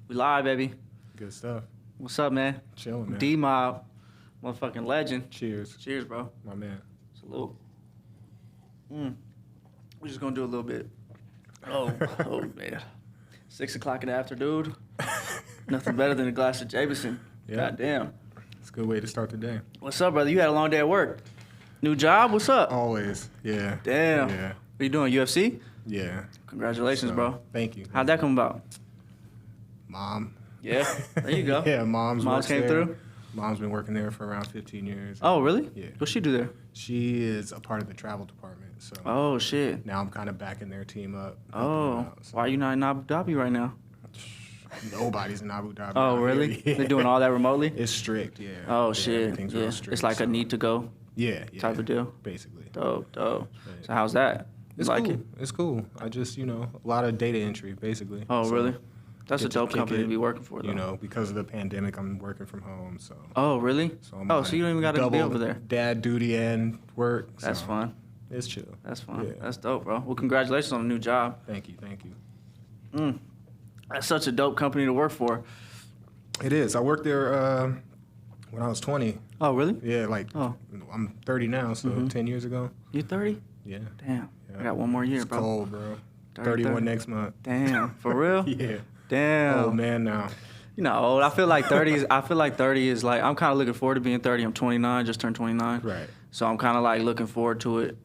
We live, baby. Good stuff. What's up, man? Chilling, man. D-Mob, motherfucking legend. Cheers. Cheers, bro. My man. Salute. We're just gonna do a little bit. Oh man. 6 o'clock in the afternoon. Nothing better than a glass of Jameson. Yeah. Goddamn. It's a good way to start the day. What's up, brother? You had a long day at work. New job? What's up? Always. Yeah. Damn. Yeah. What you doing? UFC? Yeah. Congratulations, So, bro. Thank you. How'd that come about? Mom. Yeah. There you go. Yeah, Mom's came there. through? Mom's been working there for around 15 years. Oh, really? Yeah. What'd she do there? She is a part of the travel department. So Oh, shit. now I'm kind of backing their team up. Oh. Why are you not in Abu Dhabi right now? Nobody's in Abu Dhabi. Oh, out really? here. They're doing all that remotely? It's strict, yeah. Oh, Yeah, shit. everything's Yeah. real strict. It's like a so- need to go Yeah. type of deal. Basically. Dope. Yeah. So how's that? You It's like cool. it? It's cool. I just, a lot of data entry, basically. Oh, So, really? That's a get to dope kick company to it, be working for, though. because of the pandemic, I'm working from home, so. Oh, really? So I'm Oh, on so you don't even got to be double over there. Dad duty and work. That's so fun. It's chill. That's fun. Yeah. That's dope, bro. Well, congratulations on the new job. Thank you. That's such a dope company to work for. It is. I worked there when I was 20. Oh, really? Yeah, Oh. I'm 30 now, so Mhm. 10 years ago. You 30? Yeah. Damn. Yeah. I got one more year, It's bro. cold, bro. 30. 31 next month. Damn. For real? Yeah. Damn. Old man now. You know, old. I feel like 30 is like, I'm kind of looking forward to being 30. I'm 29, just turned 29. Right. So I'm kind of like looking forward to it.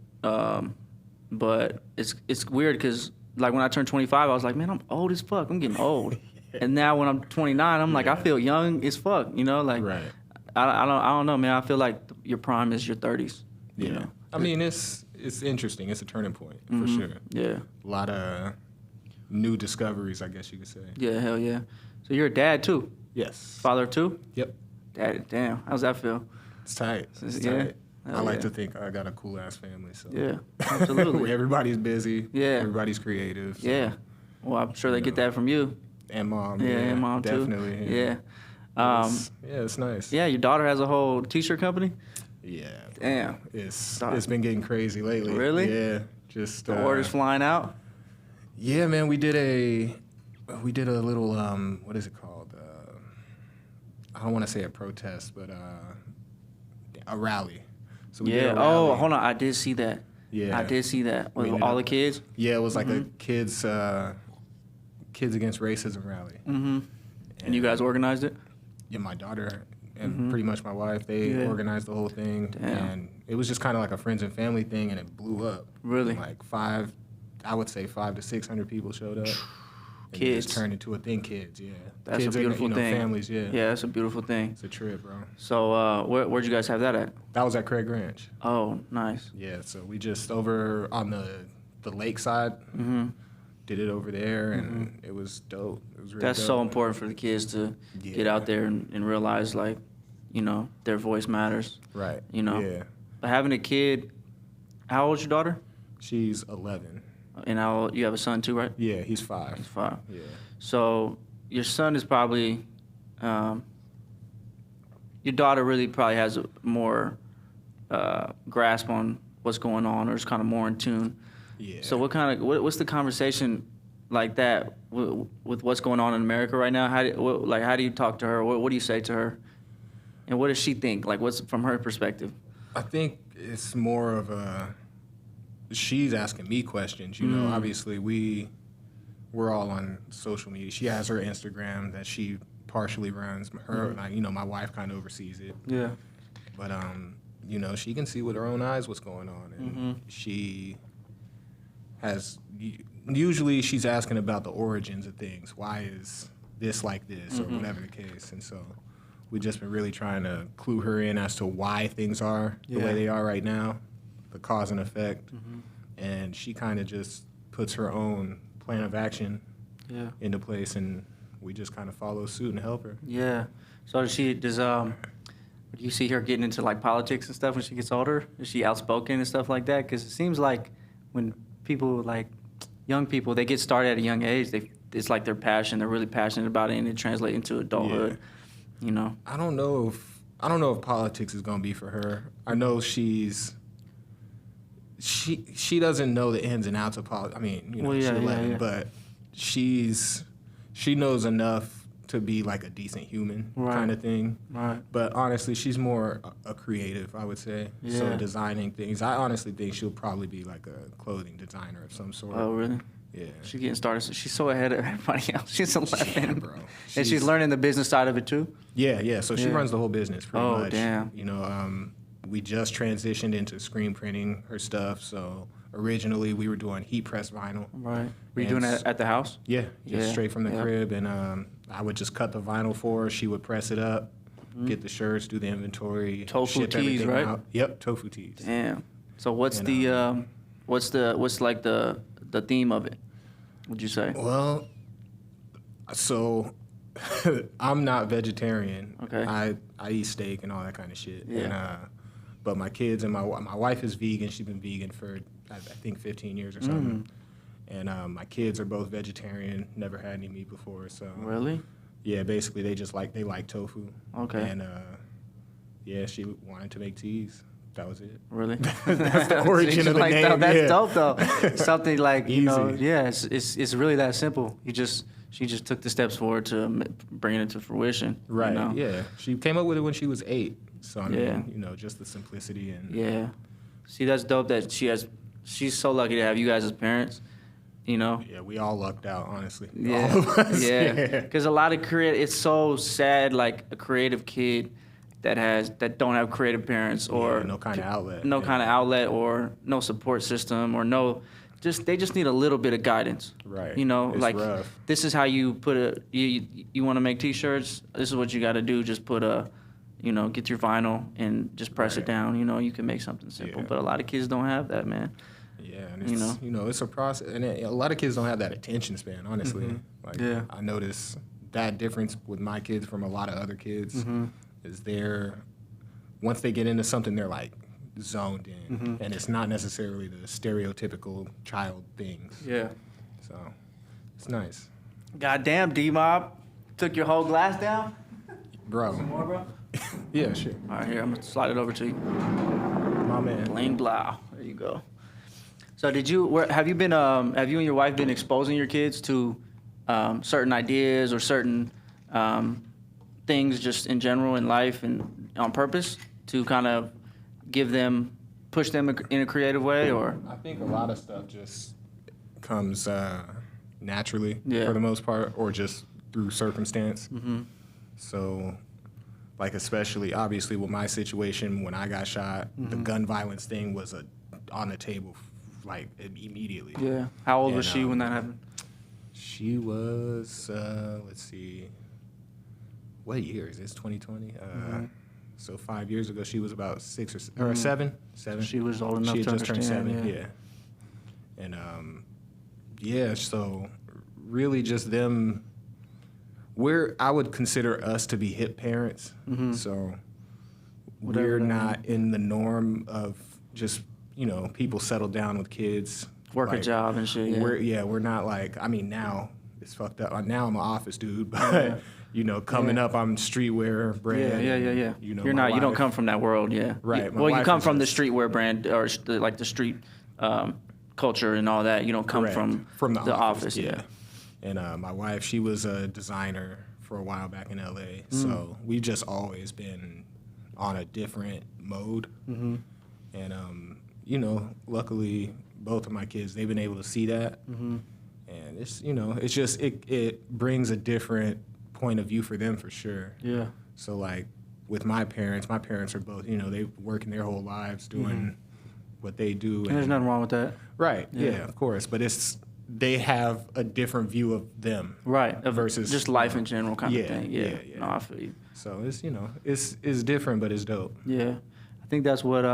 But it's weird because like when I turned 25, I was like, man, I'm old as fuck. I'm getting old. And now when I'm 29, I'm like, I feel young as fuck. You know, like Right. I don't know, man. I feel like your prime is your 30s. Yeah. You know? I mean, it's interesting. It's a turning point, for Mhm. sure. Yeah. A lot of new discoveries, I guess you could say. Yeah. Hell yeah. So you're a dad too. Yes. Father of two. Yep. Dad. Damn. How's that feel? It's tight. It's Yeah. tight. Hell I like yeah. to think I got a cool ass family. So Yeah. Absolutely. everybody's busy. Yeah. Everybody's creative. So. Yeah. Well, I'm sure they get that from you. And mom. Yeah, and mom definitely. too. Yeah. It's nice. Yeah, your daughter has a whole t-shirt company? Yeah. Damn. It's been getting crazy lately. Really? Yeah. Just The orders flying out? Yeah, man. We did a little what is it called? I don't want to say a protest, but a rally. So we did Yeah. a rally. Oh, hold on. I did see that. Yeah. I did see that. We With ended all up- the kids? Yeah, it was like a Mhm. kids against racism rally. Mm-hmm. And you guys organized it? Yeah, my daughter and Mhm. pretty much my wife, they Yeah. organized the whole thing. Damn. And it was just kind of like a friends and family thing, and it blew up. Really? Like 5 to 600 people showed up. And it Kids. just turned into a thing, kids, yeah. That's kids a beautiful and, thing. families, yeah. Yeah, that's a beautiful thing. It's a trip, bro. So where'd you guys have that at? That was at Craig Ranch. Oh, nice. Yeah, so we just over on the lake side, Mm-hmm. did it over there, and it was dope. It was really That's dope. so important for the kids to get Yeah. out there and realize, like, their voice matters. Right. Yeah. But having a kid, how old's your daughter? She's 11. And you have a son too, right? Yeah, he's 5. He's 5. Yeah. So your son is probably, your daughter really probably has a more grasp on what's going on, or is kind of more in tune. Yeah. So what's the conversation like that with what's going on in America right now? How do you talk to her? What do you say to her? And what does she think? Like, what's from her perspective? I think it's more of she's asking me questions, Obviously, we're all on social media. She has her Instagram that she partially runs. My wife kind of oversees it. Yeah. But, she can see with her own eyes what's going on. And she has, usually she's asking about the origins of things. Why is this like this, or whatever the case. And so we've just been really trying to clue her in as to why things are the way they are right now, the cause and effect. And she kind of just puts her own plan of action into place, and we just kind of follow suit and help her. Yeah. So do you see her getting into like politics and stuff when she gets older? Is she outspoken and stuff like that? Because it seems like when people, like young people, they get started at a young age, it's like their passion. They're really passionate about it, and it translates into adulthood. I don't know if politics is gonna be for her. I know she doesn't know the ins and outs of politics. I mean, she's 11, but she knows enough to be like a decent human Right. kind of thing. Right. But honestly, she's more a creative, I would say. So Yeah. designing things. I honestly think she'll probably be like a clothing designer of some sort. Oh, really? Yeah. She's getting started. So she's so ahead of everybody else. She's 11. Yeah, bro. And she's learning the business side of it too? Yeah. So she Yeah. runs the whole business pretty Oh, much. damn. You know, we just transitioned into screen printing her stuff. So originally we were doing heat press vinyl. Right. Were you And doing that at the house? Yeah, just Yeah, straight from the yeah. crib. And I would just cut the vinyl for her. She would press it up, get the shirts, do the inventory, Mm-hmm. Tofu ship tees, everything right? out. Yep, tofu tees. Damn. So what's And, the what's like the theme of it? Would you say? Well, so I'm not vegetarian. Okay. I eat steak and all that kind of shit. Yeah. And, but my kids and my wife is vegan. She's been vegan for I think 15 years or something. And my kids are both vegetarian. Never had any meat before. So Really? yeah, basically they like tofu. Okay. And yeah, she wanted to make teas. That was it. Really? That's the origin of the like, name. That's yeah. dope though. Something like you know, Easy. yeah, it's really that simple. She just took the steps forward to bring it to fruition. Right. You know? Yeah. She came up with it when she was 8. So I mean, Yeah. you know, just the simplicity and Yeah. See, that's dope that she's so lucky to have you guys as parents, you know? yeah, we all lucked out, honestly. Yeah. All of us. Yeah. Because a lot of it's so sad, like a creative kid that don't have creative parents or Yeah, no kind of outlet. no Yeah. kind of outlet or no support system or they just need a little bit of guidance. Right. You know, It's like rough. this is how you put you want to make t-shirts. This is what you got to do. Just put get your vinyl and just press it Right. down. You know, you can make something simple. Yeah. But a lot of kids don't have that, man. Yeah, and You it's, know? it's a process. And a lot of kids don't have that attention span, honestly. Like, Yeah. I notice that difference with my kids from a lot of other kids is once they get into something, they're like zoned in. And it's not necessarily the stereotypical child things. Yeah. So it's nice. Goddamn, D-Mob. Took your whole glass down? Bro. More, bro? Yeah, sure. All right, here, I'm going to slide it over to you. My man. Bling blah. There you go. So have you and your wife been exposing your kids to certain ideas or certain things just in general in life and on purpose to kind of push them in a creative way or? I think a lot of stuff just comes naturally Yeah. for the most part, or just through circumstance. So, like especially obviously with my situation when I got shot, the gun violence thing was on the table like immediately. Yeah. How old was And, she when that happened? She was let's see, what year is this? 2020. So 5 years ago, she was about 6 or 7. 7. She was old enough She had to just turned understand, 7. yeah. And yeah, so really just them. I would consider us to be hip parents. So Whatever we're that not in the norm of just people settle down with kids, Work a like, job and shit. Yeah. we're not like, I mean, now it's fucked up. Now I'm an office dude, but coming up, I'm streetwear brand. Yeah. You're not. You don't come from that world. Yeah. Right, my Well, you wife come is from the just- streetwear brand or like the street culture and all that. You don't come Correct. from the office. Yeah. And my wife, she was a designer for a while back in LA. So we've just always been on a different mode. And, luckily, both of my kids, they've been able to see that. And it's, it's just, it brings a different point of view for them for sure. Yeah. So, like, with my parents are both, they working their whole lives doing what they do. And there's nothing wrong with that. Right. Yeah. Yeah, of course. But they have a different view of them. Right. Versus just life in general kind Yeah, of thing. yeah. No, I feel you. So it's it's different, but it's dope. Yeah. I think that's what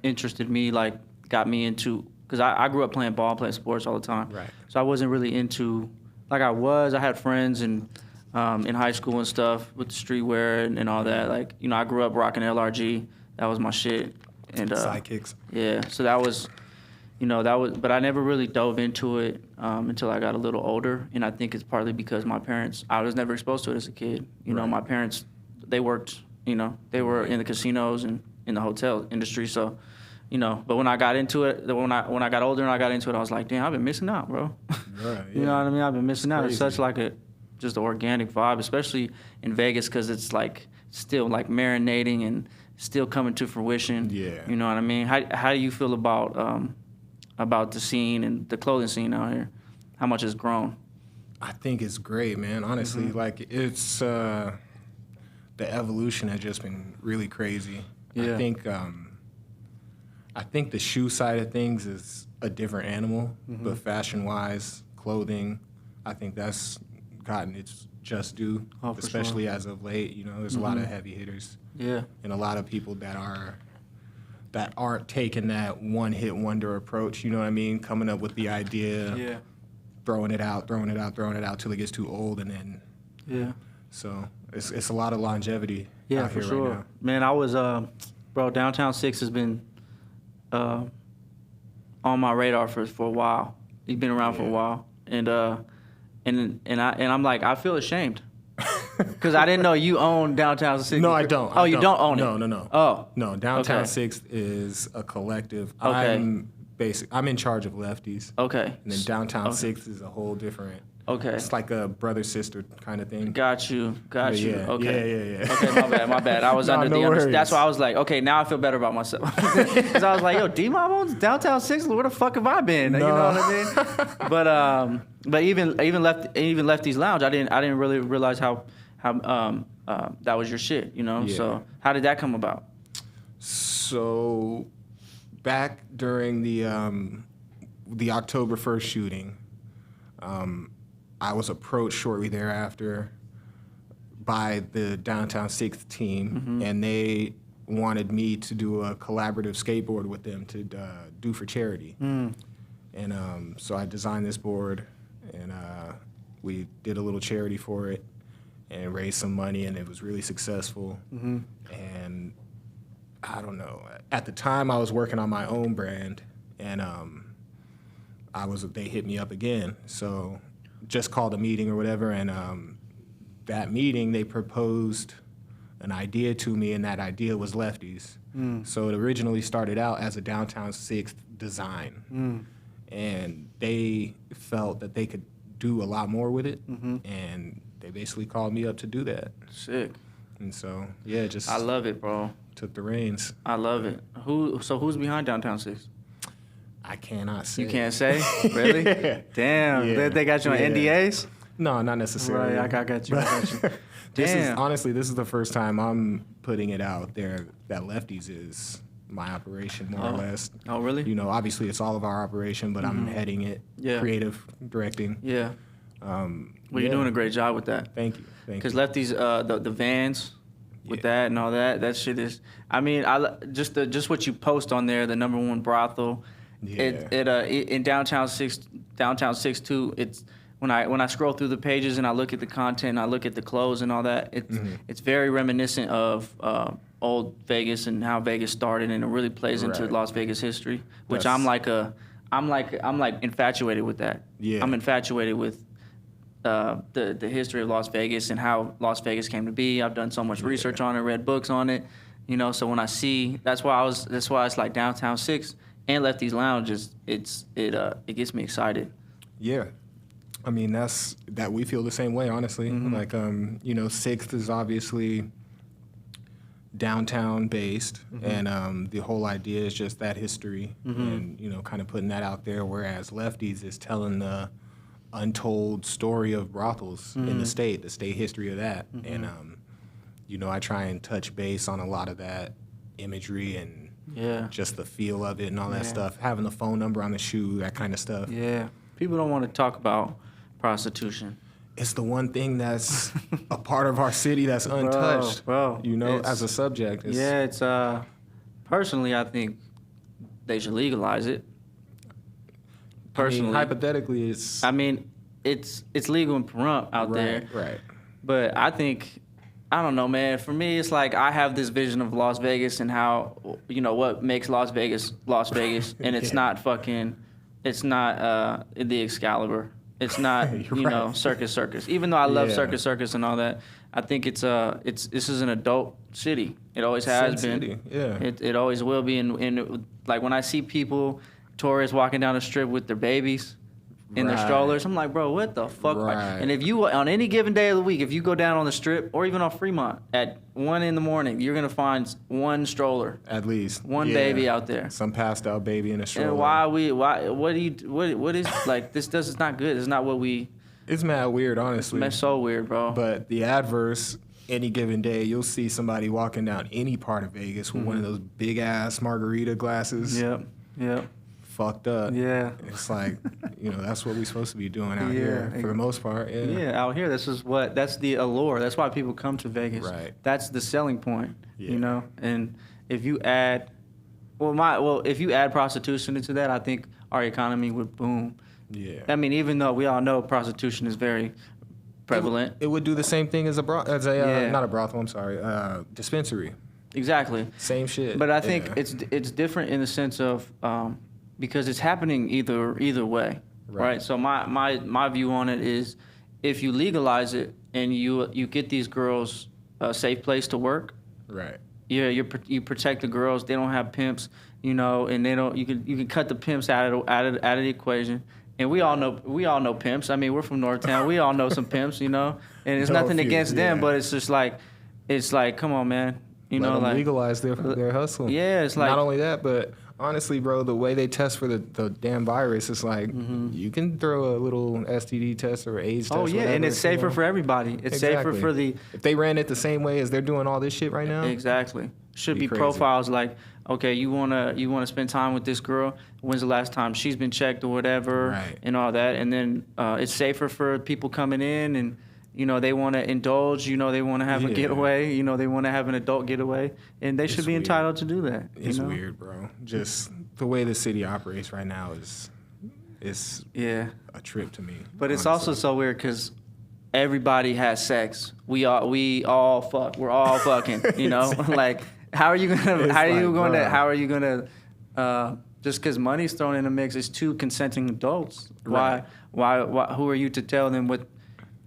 interested me, like got me into, because I grew up playing ball, playing sports all the time. Right. So I wasn't really into, I had friends in high school and stuff with the streetwear and all that. Like, I grew up rocking LRG. That was my shit. And Sidekicks. yeah, so that was, but I never really dove into it until I got a little older. And I think it's partly because I was never exposed to it as a kid. Right. My parents, they worked, they were in the casinos and in the hotel industry. So, but when I got into it, when I got older and I got into it, I was like, damn, I've been missing out, bro. Right, You know what I mean? I've been missing out. It's crazy. such like just the organic vibe, especially in Vegas, because it's like still like marinating and still coming to fruition. Yeah. You know what I mean? How do you feel about the scene and the clothing scene out here? How much it's grown? I think it's great, man. Honestly, like it's the evolution has just been really crazy. Yeah. I think the shoe side of things is a different animal, but fashion-wise, clothing, I think that's gotten its just due, especially as of late. You know, there's a lot of heavy hitters, and a lot of people that aren't taking that one-hit wonder approach. You know what I mean? Coming up with the idea, throwing it out till it gets too old, and then So it's a lot of longevity. Yeah, out for here sure. right now. Man, I was bro. Downtown 6 has been on my radar for a while. He's been around for a while, and I'm like, I feel ashamed because I didn't know you own Downtown 6. No, I don't. Oh, you don't own it? No. Oh, No, Downtown Okay. 6th is a collective. Okay. I'm in charge of Lefties. okay, And then Downtown 6th is a whole different. okay. It's like a brother-sister kind of thing. Got you. Yeah. Okay. Yeah. Okay, my bad. I was No, under no the worries. That's why I was like, okay, now I feel better about myself. Because I was like, yo, D-Mob owns Downtown 6? Where the fuck have I been? You know what I mean? But even Lefty's Lounge, I didn't really realize how that was your shit, you know? Yeah. So how did that come about? So back during the October 1st shooting, I was approached shortly thereafter by the Downtown 6th team, and they wanted me to do a collaborative skateboard with them to do for charity. And so I designed this board, and we did a little charity for it and raised some money, and it was really successful. And I don't know. At the time, I was working on my own brand, and they hit me up again. So just called a meeting or whatever, and that meeting, they proposed an idea to me, and that idea was Lefties. So it originally started out as a Downtown 6th design, and they felt that they could do a lot more with it, and they basically called me up to do that. Sick. And so, yeah, just I love it, bro. took the reins. I love it. Who's behind Downtown 6? I cannot say. You can't say? Really? Damn. Yeah. They got you on Yeah. NDAs? No, not necessarily. Right, I got you. This Damn. is the first time I'm putting it out there that Lefties is my operation, more or less. Oh, really? You know, obviously it's all of our operation, but I'm heading it, Yeah. creative directing. Yeah. Well, you're yeah. doing a great job with that. Thank you. Because Lefty's, the Vans with that and all that shit is. I mean, just what you post on there, the #1 brothel. Yeah. In Downtown 6 too. It's when I scroll through the pages and I look at the content, and I look at the clothes and all that. It's very reminiscent of old Vegas and how Vegas started, and it really plays into Right. Las Vegas history. Which That's- I'm like infatuated with that. Yeah. I'm infatuated with the history of Las Vegas and how Las Vegas came to be. I've done so much research on it, read books on it, you know. So when I see, that's why it's like Downtown 6 and Lefty's Lounge it gets me excited. Yeah. I mean, that we feel the same way, honestly. Like, you know, 6th is obviously downtown based, and the whole idea is just that history and, you know, kind of putting that out there, whereas Lefties is telling the untold story of brothels in the state history of that. And, you know, I try and touch base on a lot of that imagery and just the feel of it and all that stuff, having the phone number on the shoe, that kind of stuff. Yeah. People don't want to talk about prostitution. It's the one thing that's a part of our city that's untouched, bro, you know, it's- as a subject. It's personally, I think they should legalize it. Personally, hypothetically, it's legal in Pahrump out there. Right. But I think, I don't know, man. For me, it's like I have this vision of Las Vegas and how, you know, what makes Las Vegas, and it's not it's not the Excalibur. It's not, you know, Circus. Even though I love Circus and all that, I think this is an adult city. It always has been. City. Yeah. It always will be. And like when I see people, tourists walking down the strip with their babies, in their Right. strollers. I'm like, bro, what the fuck? Right. And if you, on any given day of the week, if you go down on the Strip or even on Fremont at 1 a.m, you're going to find one stroller, At least. one Yeah. baby out there. Some passed out baby in a stroller. And what is, like, it's not good. It's not what we, It's mad weird, honestly. it's so weird, bro. But the adverse, any given day, you'll see somebody walking down any part of Vegas with one of those big ass margarita glasses. Yep. Fucked up. Yeah. It's like, that's what we're supposed to be doing out Yeah. here for the most part. Yeah. Yeah, out here, that's the allure. That's why people come to Vegas. Right. That's the selling point, Yeah. And if you add, if you add prostitution into that, I think our economy would boom. Yeah. I mean, even though we all know prostitution is very prevalent. It would do the same thing as Yeah. not a brothel, I'm sorry, dispensary. Exactly. Same shit. But I think Yeah. it's different in the sense of because it's happening either way, right? So my view on it is, if you legalize it and you get these girls a safe place to work, Right. you protect the girls. They don't have pimps, and they don't. You can cut the pimps out of the equation. And we all know pimps. I mean, we're from Northtown. We all know some pimps, and it's Know a nothing few, against them, yeah. but it's just like, come on, man. Let them like legalize their hustle. Yeah, it's like not only that, but honestly, bro, the way they test for the damn virus, it's like you can throw a little STD test or AIDS test. oh yeah, whatever, and it's safer for everybody. It's safer Exactly. for the If they ran it the same way as they're doing all this shit right now. exactly. Should Be be crazy. profiles like, okay, you wanna spend time with this girl. When's the last time she's been checked or whatever, Right. and all that. And then it's safer for people coming in, and they want to indulge. They want to have a Yeah. getaway. They want to have an adult getaway, and they should It's be weird. entitled to do that. It's weird, bro. Just the way the city operates right now is Yeah, a trip to me. but it's honestly. also so weird because everybody has sex. We all fuck. We're all fucking. Like how are you gonna? It's How are you like, gonna? bruh. How are you gonna? Just because money's thrown in the mix, it's two consenting adults. Right. Why? Who are you to tell them what?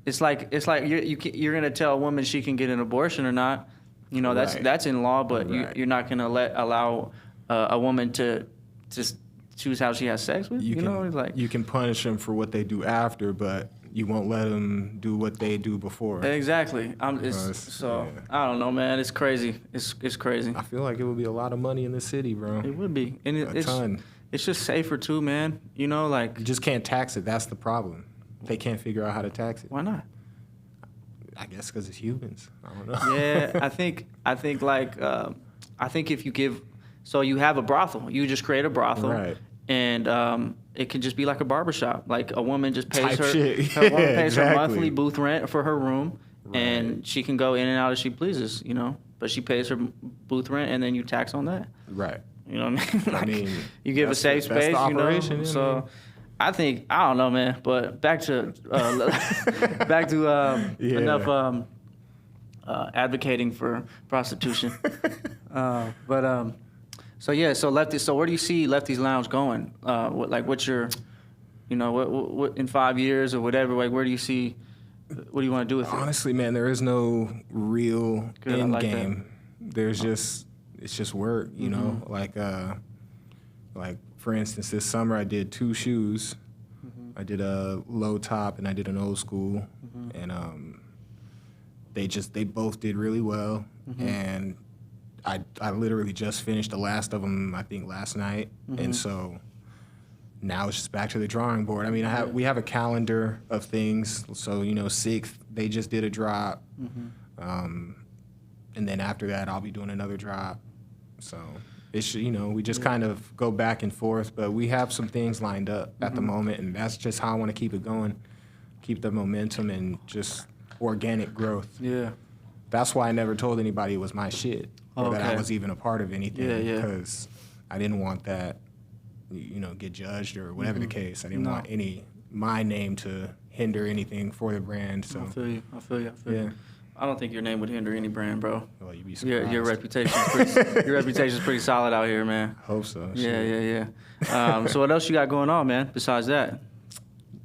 It's like you're gonna tell a woman she can get an abortion or not. Right. That's in law, but Right. you're not gonna allow a woman to just choose how she has sex with. It's like you can punish them for what they do after, but you won't let them do what they do before. exactly. I Yeah. I don't know, man. It's crazy. It's crazy. I feel like it would be a lot of money in the city, bro. It would be, and A ton. it's just safer too, man. Like You just can't tax it. That's the problem. They can't figure out how to tax it. why not? I guess because it's humans. I don't know. Yeah, I think if you give, so you have a brothel, you just create a brothel, Right. and it can just be like a barbershop. Like a woman just pays Type her, shit. her woman Yeah, pays her exactly. monthly booth rent for her room, Right. and she can go in and out as she pleases, But she pays her booth rent, and then you tax on that. Right. You know what I mean? I mean, you give a that's safe the- that's space, the operation, yeah, So man. I don't know, man. But back to Yeah. enough advocating for prostitution. So Lefty. So where do you see Lefty's Lounge going? What's your, what in 5 years or whatever? Like, where do you see? What do you want to do with it? Honestly, man, there is no real Good, I end like that. game. There's it's just work, you know. Mm-hmm. Like for instance, this summer I did 2 shoes. Mm-hmm. I did a low top and I did an old school, and they both did really well. Mm-hmm. And I literally just finished the last of them, I think, last night, Mm-hmm. and so. Now it's just back to the drawing board. I mean, we have a calendar of things. So 6th, they just did a drop, and then after that, I'll be doing another drop. So it's we just kind of go back and forth, but we have some things lined up at the moment, and that's just how I want to keep it going, keep the momentum and just organic growth. Yeah. That's why I never told anybody it was my shit or that I Okay. was even a part of anything, Yeah, yeah. because I didn't want that. Get judged or whatever the case. I didn't want my name to hinder anything for the brand. So I feel you. yeah, I don't think your name would hinder any brand, bro. well, you'd be surprised. Your reputation's pretty solid out here, man. Hope so. Yeah. So what else you got going on, man? Besides that,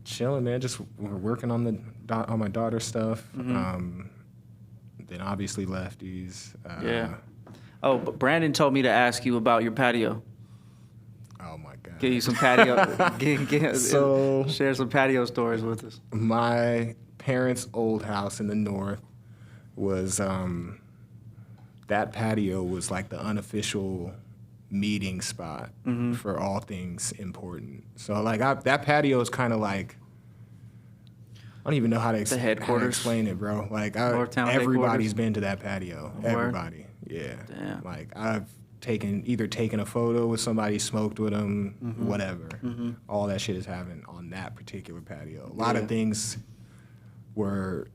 Chilling, man. Just working on on my daughter's stuff. Mm-hmm. Then obviously lefties. Yeah. Oh, but Brandon told me to ask you about your patio. Oh my God. Get you some patio. So share some patio stories with us. my parents' old house in the north was that patio was like the unofficial meeting spot for all things important. So like that patio is kind of like, I don't even know how to explain it, bro. Like everybody's been to that patio. Everybody, yeah. Damn. Like I've either taken a photo with somebody, smoked with them, whatever. All that shit is happening on that particular patio. A lot of things were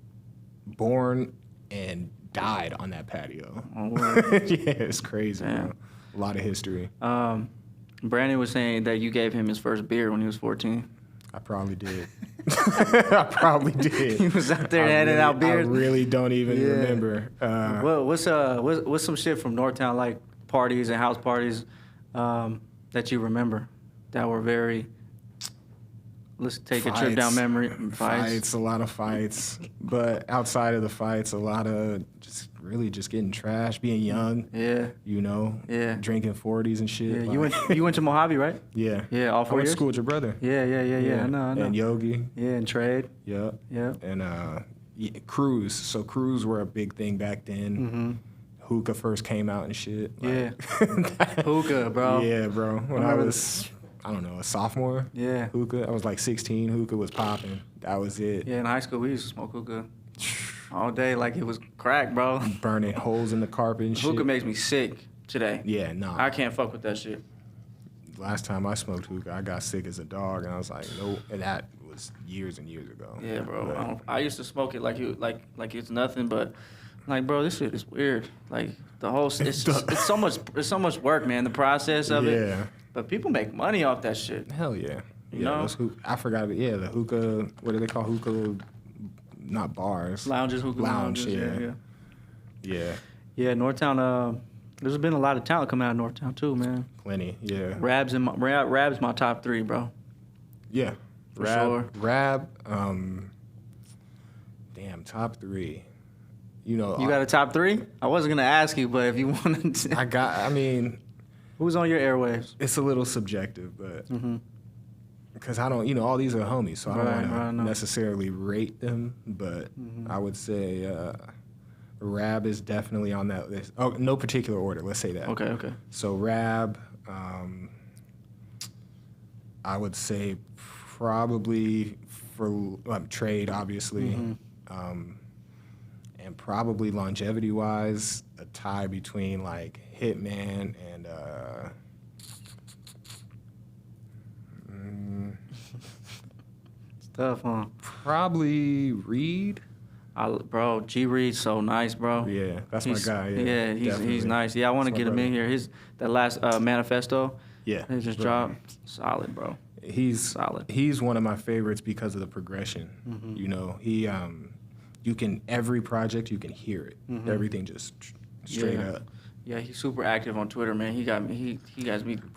born and died on that patio. Yeah, it's crazy, bro. A lot of history. Brandon was saying that you gave him his first beer when he was 14. I probably did. I probably did. He was out there handing out beers. I really don't even remember. What's some shit from Northtown, like parties and house parties, that you remember that were very? Let's take a trip down memory. Fights, a lot of fights. But outside of the fights, a lot of just getting trashed, being young. Yeah. You know? Yeah. Drinking 40s and shit. Yeah. You went to Mojave, right? Yeah. Yeah, all 4 I went years? to school with your brother. Yeah. I know. And Yogi. Yeah, and Trade. Yep. Yeah. And crews. So crews were a big thing back then. Hookah first came out and shit. Yeah. Hookah, bro. Yeah, bro. When I was, I don't know, a sophomore. Yeah. Hookah. I was like 16. Hookah was popping. That was it. Yeah, in high school we used to smoke hookah all day like it was crack, bro. Burning holes in the carpet and shit. Hookah makes me sick today. Yeah, no. I can't fuck with that shit. Last time I smoked hookah, I got sick as a dog, and I was like, nope. And that was years and years ago. Yeah, bro. I used to smoke it like it's nothing, but like, bro, this shit is weird. Like the whole it's so much work, man. The process of it. Yeah. But people make money off that shit. Hell yeah. You know? I forgot. Yeah, the hookah. What do they call hookah? Not bars. Lounges, hookah lounges. Yeah. Yeah. Northtown. There's been a lot of talent coming out of Northtown too, man. Plenty. Yeah. Rab's my top 3, bro. Yeah. For sure. Rab. Damn, top 3. You know. You got a top 3? I wasn't gonna ask you, but if you wanted to. I mean. Who's on your airwaves? It's a little subjective, but because I don't, all these are homies, so I don't want to necessarily rate them, but I would say Rab is definitely on that list. Oh, no particular order. Let's say that. Okay. So Rab, I would say probably for Trade, obviously, and probably longevity-wise, a tie between like Hitman and It's tough, huh? probably Reed. Bro, G Reed's so nice, bro. Yeah, that's my guy. Yeah, he's nice. Yeah, I want to get him in here. That last manifesto. Yeah, he just dropped. Solid, bro. He's solid. He's one of my favorites because of the progression. You know, he you can every project you can hear it. Everything just straight up. Yeah, he's super active on Twitter, man. He got me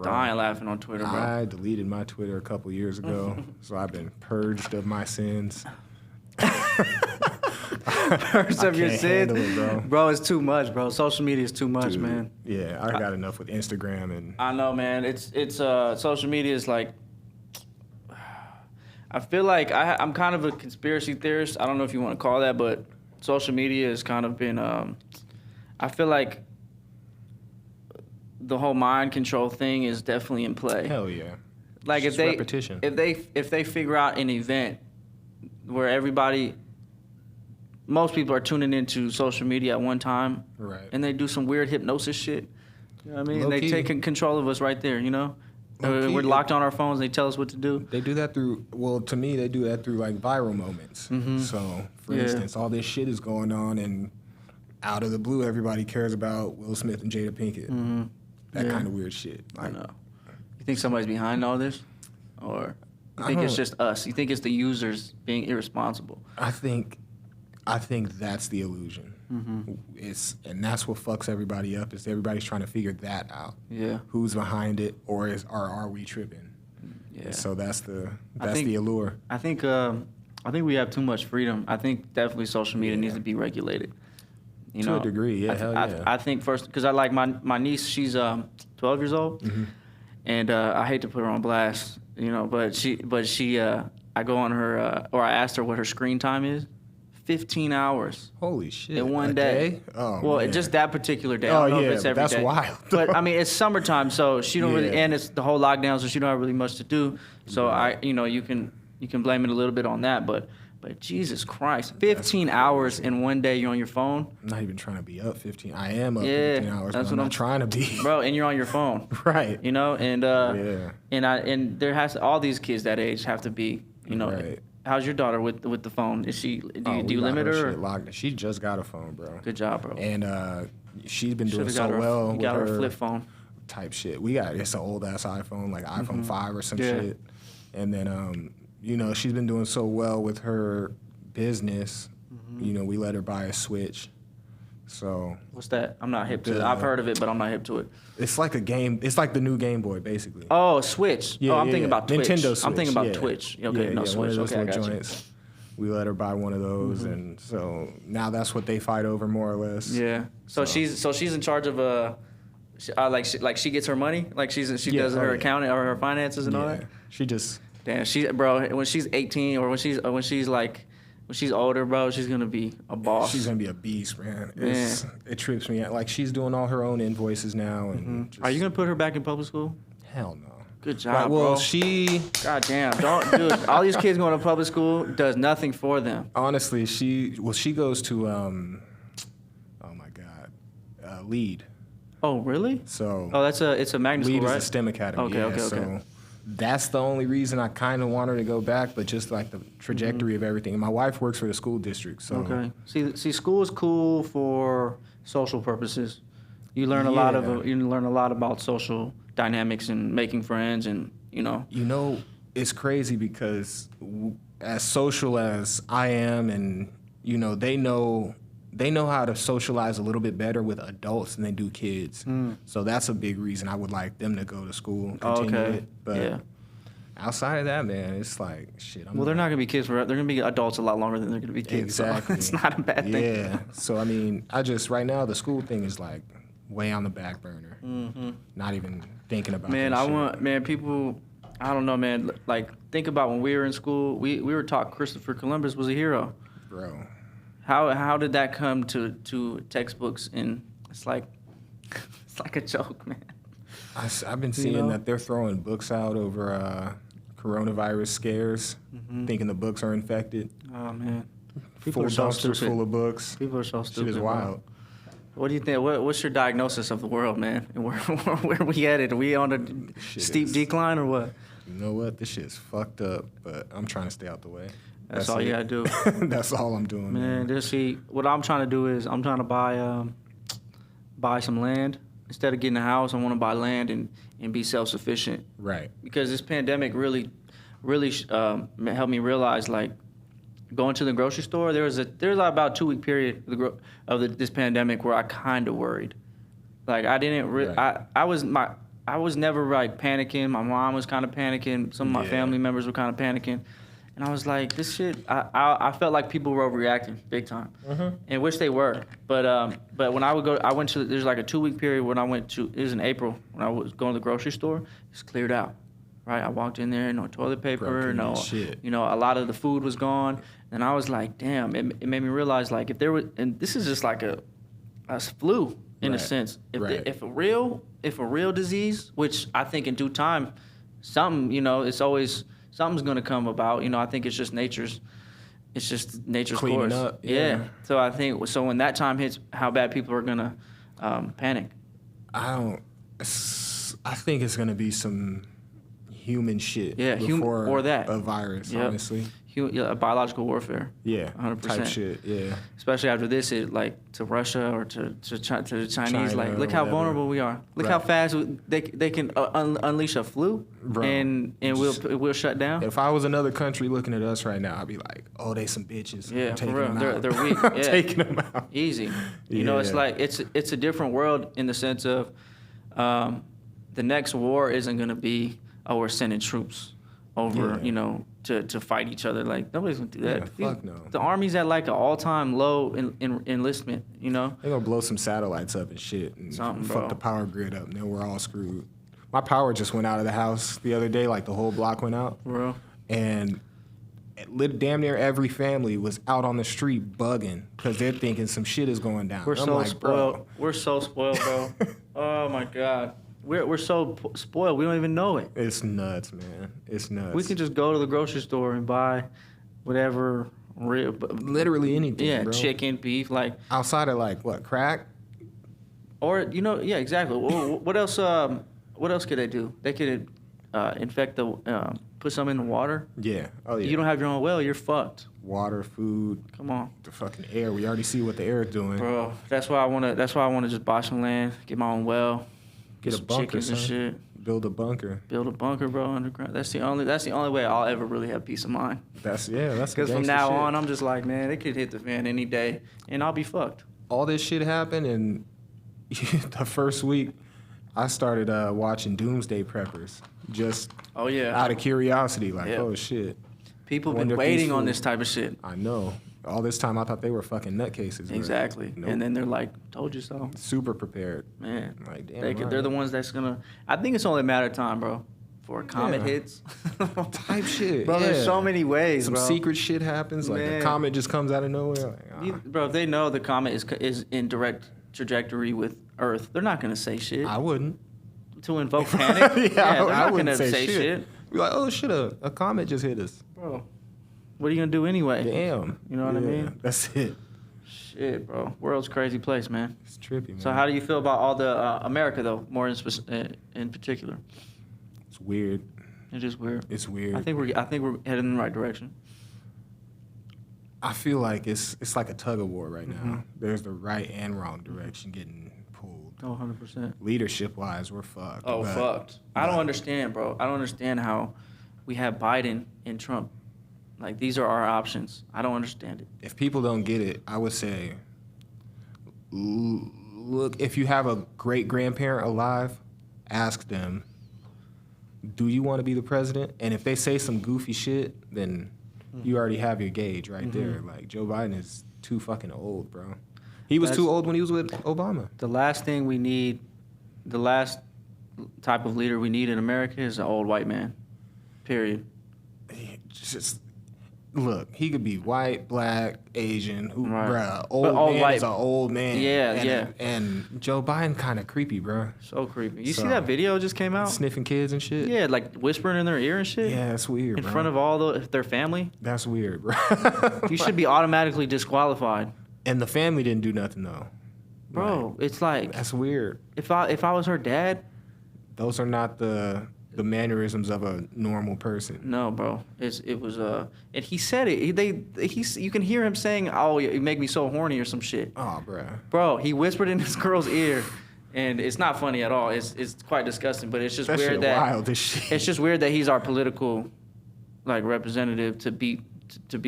dying laughing on Twitter, bro. I deleted my Twitter a couple years ago, so I've been purged of my sins. Purged of your sins, it, bro. It's too much, bro. Social media is too much, man. Yeah, I got enough with Instagram and. I know, man. It's social media is like. I feel like I'm kind of a conspiracy theorist. I don't know if you want to call that, but social media has kind of been. I feel like the whole mind control thing is definitely in play. Hell yeah! Like it's repetition. If they figure out an event where most people are tuning into social media at one time, right? And they do some weird hypnosis shit. You know what I mean? Low-key. They take control of us right there. You know, we're locked on our phones. They tell us what to do. They do that to me, they do that through like viral moments. So, for instance, all this shit is going on, and out of the blue, everybody cares about Will Smith and Jada Pinkett. That kind of weird shit. Like, I know. You think somebody's behind all this, or you think it's just us? You think it's the users being irresponsible? I think that's the illusion. And that's what fucks everybody up. Is everybody's trying to figure that out. Yeah. Who's behind it, or are we tripping? Yeah. And so that's the allure. I think we have too much freedom. I think definitely social media needs to be regulated. You to a degree, yeah, hell yeah. I think first, because I like my niece, she's 12 years old, and I hate to put her on blast, you know, but she I go on her or I asked her what her screen time is. 15 hours. Holy shit. In one day. Oh, well, man. just that particular day. Oh, I don't know yeah, if it's every that's day. wild. But I mean, it's summertime, so she don't really, Yeah. and it's the whole lockdown, so she don't have really much to do. So Right. you can blame it a little bit on that, but Jesus Christ, 15 hours in one day you're on your phone, I'm not even trying to be up 15. I am up Yeah, 15 hours, that's but I'm what not trying to be. bro, and you're on your phone. Right. You know, and Yeah. and there has to, all these kids that age have to be, you know. Right. How's your daughter with the phone? Is she do Oh, you, we do you got limit her? shit locked. She just got a phone, bro. Good job, bro. And she's been doing Should've so got her, well you with got her her a flip phone. type shit. It's an old ass iPhone, like iPhone 5 or some Yeah. shit. And then you know, she's been doing so well with her business. You know, we let her buy a Switch. So What's that? I'm not hip to it. I've heard of it, but I'm not hip to it. it's like a game. It's like the new Game Boy, basically. Oh, Switch. Yeah, Oh, I'm yeah, thinking yeah. about Twitch. Nintendo Switch. I'm thinking about yeah. Twitch. Okay, yeah, no yeah, Switch. One of those Okay, I little got you. joints. We let her buy one of those, and so now that's what they fight over, more or less. Yeah. So she's in charge of she gets her money, like she Yeah, does her yeah. accounting or her finances and all Yeah. that. She just Damn, when she's 18 or when she's older, bro, she's gonna be a boss. she's gonna be a beast, man. It trips me out. Like she's doing all her own invoices now, and just, Are you gonna put her back in public school? hell no. Good job, Right, well, bro. she God damn, dude. All these kids going to public school does nothing for them. honestly, she goes to oh my god, Lead. Oh, really? So Oh, it's a magnet Lead school, right? is a STEM academy. Okay, yeah, okay. So that's the only reason I kind of want her to go back, but just like the trajectory of everything. And my wife works for the school district, so Okay. See, school is cool for social purposes. You learn a lot Yeah. you learn a lot about social dynamics and making friends, and you know. You know, it's crazy because as social as I am, and you know, they know how to socialize a little bit better with adults than they do kids. So that's a big reason I would like them to go to school and continue Okay. it. But Yeah. outside of that, man, it's like shit. Well, they're not gonna be kids forever. They're gonna be adults a lot longer than they're gonna be kids. so Exactly. it's not a bad thing. Yeah. So I mean, right now the school thing is like way on the back burner. Not even thinking about. Man, that shit. people, I don't know, man. Like, think about when we were in school. We were taught Christopher Columbus was a hero. Bro. How did that come to textbooks? And it's like a joke, man. I've been seeing know? that they're throwing books out over coronavirus scares, thinking the books are infected. Oh man, Full people are so dumpsters stupid. full of books. People are so Shit stupid. is bro. wild. What do you think? What's your diagnosis of the world, man? And where are we headed? Are we on a Shit steep is- decline or what? You know what? This shit's fucked up, but I'm trying to stay out the way. That's all you gotta do. That's all I'm doing, Man, what I'm trying to do is I'm trying to buy some land. Instead of getting a house, I want to buy land and be self-sufficient. Right. Because this pandemic really helped me realize, like, going to the grocery store, there was about a 2-week period of this pandemic where I kind of worried. Like, I didn't Right. I was never like panicking. My mom was kind of panicking. Some of my Yeah. family members were kind of panicking. And I was like, this shit, I felt like people were overreacting big time. And which they were. But when there's like a 2-week period when I went to, it was in April, when I was going to the grocery store, it's cleared out. Right? I walked in there, no toilet paper, Bro, no, shit. you know, a lot of the food was gone. And I was like, damn, it made me realize, like, if there was, and this is just like a flu in a Right. sense. Right. If a real disease, which I think in due time, something, you know, something's gonna come about. You know, I think it's just nature's Cleaning course. up, yeah. So I think when that time hits, how bad people are gonna panic. I think it's gonna be some human shit. Yeah, before or that. a virus, Yep. honestly. Biological warfare. Yeah, 100%. type shit. Yeah. Especially after this, to Russia or to the Chinese, China like, or look how whatever. vulnerable we are. Look Right. how fast they can unleash a flu, Bro, and we'll shut down. If I was another country looking at us right now, I'd be like, "Oh, they some bitches." Yeah, I'm for taking real. them They're out. weak. I'm Yeah. taking them out. Easy. You know, it's Yeah. like it's a different world in the sense of the next war isn't gonna be, oh, we're sending troops over, Yeah. you know, to fight each other. Like, nobody's gonna do that. Yeah, fuck no. The army's at like an all-time low in enlistment. You know. They're gonna blow some satellites up and shit, and Something, fuck bro. the power grid up, and then we're all screwed. My power just went out of the house the other day. Like the whole block went out, Bro. and damn near every family was out on the street bugging because they're thinking some shit is going down. We're I'm so like, spoiled. bro. We're so spoiled, bro. Oh my God. We're so spoiled. We don't even know it. It's nuts, man. It's nuts. We can just go to the grocery store and buy whatever. Literally anything, Yeah, bro. chicken, beef, like. Outside of like what, crack? Or yeah, exactly. What else? What else could they do? They could infect put some in the water. Yeah. Oh yeah. You don't have your own well, you're fucked. Water, food, Come on, the fucking air. We already see what the air is doing. bro. That's why I wanna just buy some land, get my own well, Get a some bunker, chickens son. and shit. Build a bunker. Build a bunker, bro, underground. That's the only way I'll ever really have peace of mind. That's some Because from gangster now shit. on, I'm just like, man, it could hit the fan any day, and I'll be fucked. All this shit happened, and the first week, I started watching Doomsday Preppers just Oh yeah, out of curiosity. Like, Yeah. oh shit. people have wonder been if these waiting on fools- this type of shit. I know. All this time, I thought they were fucking nutcases. but Exactly, nope. and then they're like, "Told you so." Super prepared. Man, Like, damn. they're the ones that's gonna. I think it's only a matter of time, bro, before a comet Yeah. hits. Type shit. Bro, there's yeah. so many ways, Some bro. secret shit happens. Like Man. a comet just comes out of nowhere. Like, ah. Bro, if they know the comet is in direct trajectory with Earth, they're not gonna say shit I wouldn't. to invoke panic. Yeah, they're I not wouldn't gonna say say shit. Be like, oh shit, a comet just hit us. Bro. What are you gonna do anyway? Damn. You know what I Yeah, mean? That's it. Shit, bro. World's a crazy place, man. It's trippy, man. So how do you feel about all the America though, more in particular? It's weird. It is weird. It's weird. I think we're heading in the right direction. I feel like it's like a tug of war right now. Mm-hmm. There's the right and wrong direction getting pulled. Oh, 100%. Leadership wise, we're fucked. Oh, but- fucked. I don't understand, bro. I don't understand how we have Biden and Trump. Like, these are our options. I don't understand it. If people don't get it, I would say, look, if you have a great grandparent alive, ask them, do you want to be the president? And if they say some goofy shit, then you already have your gauge right there. Like, Joe Biden is too fucking old, bro. He was too old when he was with Obama. The last thing we need, the last type of leader we need in America is an old white man. Period. Just look, he could be white, black, Asian, Right. bruh. Old But all man white- is an old man. Yeah, and, yeah. And Joe Biden kind of creepy, bruh. So creepy. You So- see that video just came out? Sniffing kids and shit. Yeah, like whispering in their ear and shit. Yeah, that's weird, In bro. front of all their family. That's weird, bro. You should be automatically disqualified. And the family didn't do nothing though. Bro, it's like That's weird. if I was her dad, Those are not the mannerisms of a normal person. no, bro. It was and he said it. You can hear him saying, "Oh, you make me so horny" or some shit. Oh, bruh. Bro, he whispered in this girl's ear, and it's not funny at all. It's quite disgusting, but it's just That weird shit that wild as shit. it's just weird that he's our political like representative to beat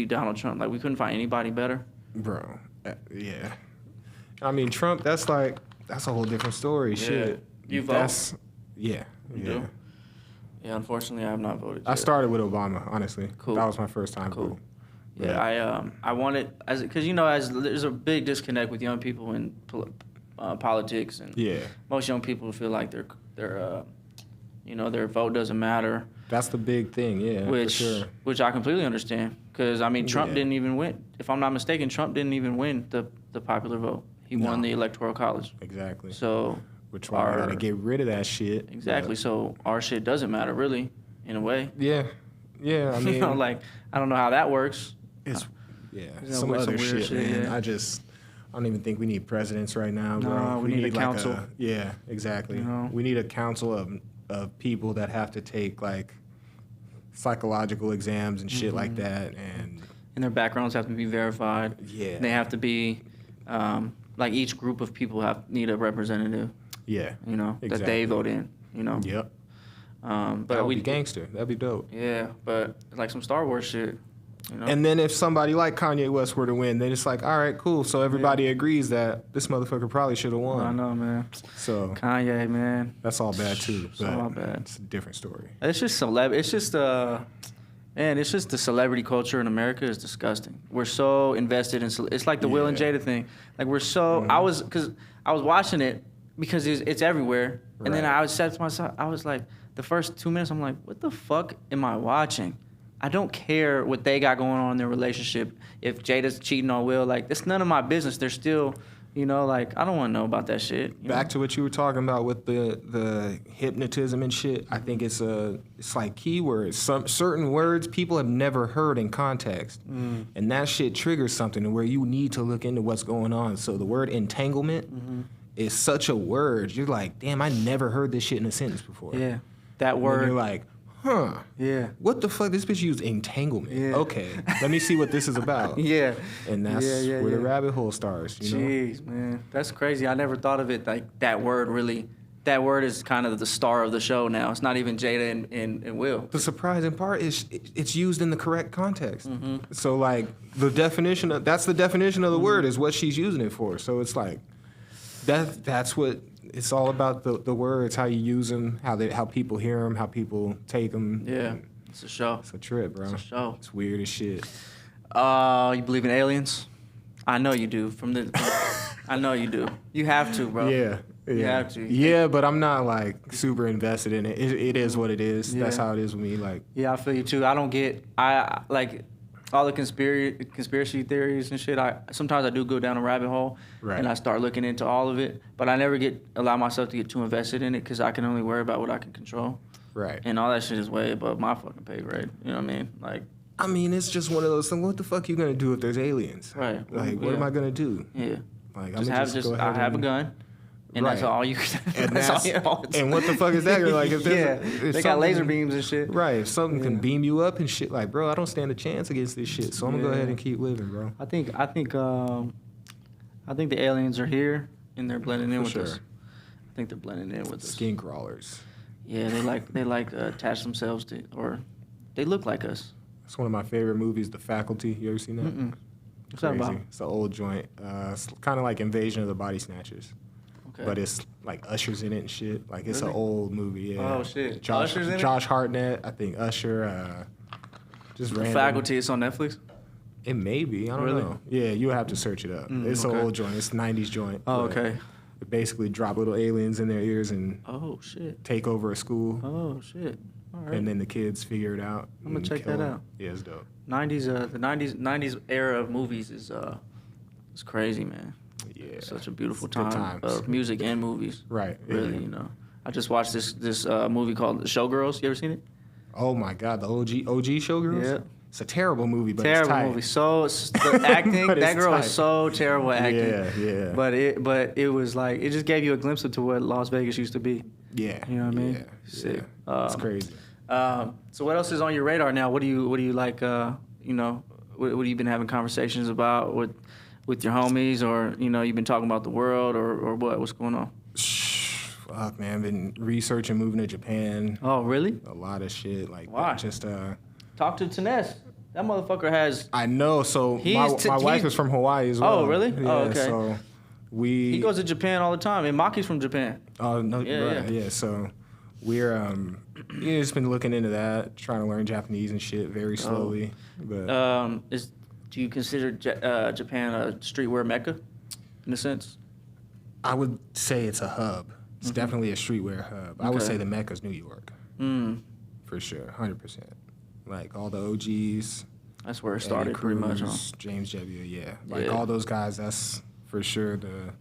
Donald Trump. Like we couldn't find anybody better. Bro, yeah. I mean, Trump, that's a whole different story. Yeah. Shit. You vote? Yeah. You yeah. do? Yeah, unfortunately, I have not voted. I yet. started with Obama, honestly. Cool. That was my first time. Cool. voting. Yeah, I wanted because as there's a big disconnect with young people in politics, and Yeah. most young people feel like their vote doesn't matter, That's the big thing, yeah, for sure. which I completely understand. Because I mean, Trump Yeah. didn't even win. If I'm not mistaken, Trump didn't even win the popular vote. He won No. the electoral college. Exactly. So Which why we gotta get rid of that shit. exactly. but- So our shit doesn't matter really, in a way. Yeah. Yeah, I mean, You know, like I don't know how that works. it's, yeah, You know, some with other some weird shit, shit, man. yeah. I don't even think we need presidents right now, bro. No, we need a like council. yeah, exactly. You know? We need a council of people that have to take like psychological exams and shit like that, and And their backgrounds have to be verified. yeah, They have to be, like each group of people need a representative, yeah, you know, that Exactly. they vote in, you know. yep. But That would we be gangster. That'd be dope. Yeah, but like some Star Wars shit, you know. And then if somebody like Kanye West were to win, then it's like, all right, cool. So everybody agrees that this motherfucker probably should have won. I know, man. So Kanye, man. that's all bad too. It's But all bad. it's a different story. It's just It's just man. It's just the celebrity culture in America is disgusting. We're so invested in. It's like the Will and Yeah. Jada thing. Like we're so. I was watching it because it's everywhere. And then Right. I said to myself, I was like, the first 2 minutes, I'm like, what the fuck am I watching? I don't care what they got going on in their relationship. If Jada's cheating on Will, like, it's none of my business. They're still, you know, like, I don't want to know about that shit. Back to what you were talking about with the hypnotism and shit. I think it's like keywords. Some certain words people have never heard in context, and that shit triggers something where you need to look into what's going on. So the word entanglement is such a word. You're like, damn, I never heard this shit in a sentence before. Yeah, that And word. you're like, huh? Yeah. What the fuck? This bitch used entanglement. Yeah. Okay, let me see what this is about. Yeah. And that's where the rabbit hole starts. You know? Jeez, man, that's crazy. I never thought of it like that word. Really, that word is kind of the star of the show now. It's not even Jada and Will. The surprising part is it's used in the correct context. So like that's the definition of the word is what she's using it for. So it's like that's what it's all about. The words, how you use them, how people hear them, how people take them. Yeah, it's a show. It's a trip, bro. It's a show. It's weird as shit. You believe in aliens? I know you do. I know you do. You have to, bro. Yeah. You have to. Yeah, but I'm not like super invested in it. It is what it is. Yeah. That's how it is with me. Like, Yeah, I feel you too. I don't get. I like all the conspiracy theories and shit. Sometimes I do go down a rabbit hole, Right. and I start looking into all of it. But I never allow myself to get too invested in it because I can only worry about what I can control. right. And all that shit is way above my fucking pay grade. You know what I mean? Like, I mean, it's just one of those things. What the fuck you gonna do if there's aliens? right. Like, what am I gonna do? Yeah. Like, Just I'm have go ahead I have a gun. And that's Right. all you And that's all that's you know. and what the fuck is that? You're like, if there's they got laser beams and shit. Right. If something can Yeah. beam you up and shit, like, bro, I don't stand a chance against this shit. So I'm gonna go ahead and keep living, bro. I think the aliens are here and they're blending in For with us. sure. I think they're blending in with us. Skin crawlers. Yeah, they like attach themselves to, or they look like us. It's one of my favorite movies, The Faculty. You ever seen that? Mm-mm. What's that about? It's an old joint. It's kind of like Invasion of the Body Snatchers. Okay. But it's like Usher's in it and shit. Like it's Really? an old movie. Yeah. Oh, shit. Josh, Usher's in it? Josh Hartnett. I think Usher. Just The random. Faculty. It's on Netflix. It may be. I don't Really? know. Yeah, you would have to search it up. It's okay. an old joint. It's a 90s joint. Oh, but okay. They basically drop little aliens in their ears and Oh shit. take over a school. Oh shit. All right. And then the kids figure it out. I'm gonna and check kill that 'em. out. Yeah, it's dope. 90s. The 90s era of movies is crazy, man. Yeah. Such a beautiful It's good time times. of music and movies. Right. Really, yeah. you know. I just watched this movie called The Showgirls. You ever seen it? Oh my God, the OG Showgirls? Yeah. It's a terrible movie, but Terrible it's tight. movie. So the acting, But that it's girl tight. is so terrible at acting. Yeah, yeah. But it was like it just gave you a glimpse into what Las Vegas used to be. Yeah. You know what I mean? Yeah. Sick. Yeah. It's crazy. So what else is on your radar now? What do you like? You know, what have you been having conversations about with your homies, or you know, you've been talking about the world, or what? What's going on? Fuck, man. Been researching moving to Japan. Oh, really? A lot of shit. Like, Why? just, Talk to Tines. That motherfucker has. I know. So He's my wife he's- is from Hawaii as well. Oh, really? Yeah, Oh, okay. So He goes to Japan all the time, and Maki's from Japan. Oh, no. Yeah, right, yeah. yeah. So we're, just been looking into that, trying to learn Japanese and shit very slowly. But Do you consider Japan a streetwear mecca, in a sense? I would say it's a hub. It's definitely a streetwear hub. I would Okay. say the Mecca's New York. For sure, 100%. Like all the OGs. That's where it Eddie started, pretty much. Huh? Cruz, James W. Yeah, like Yeah. all those guys. That's for sure the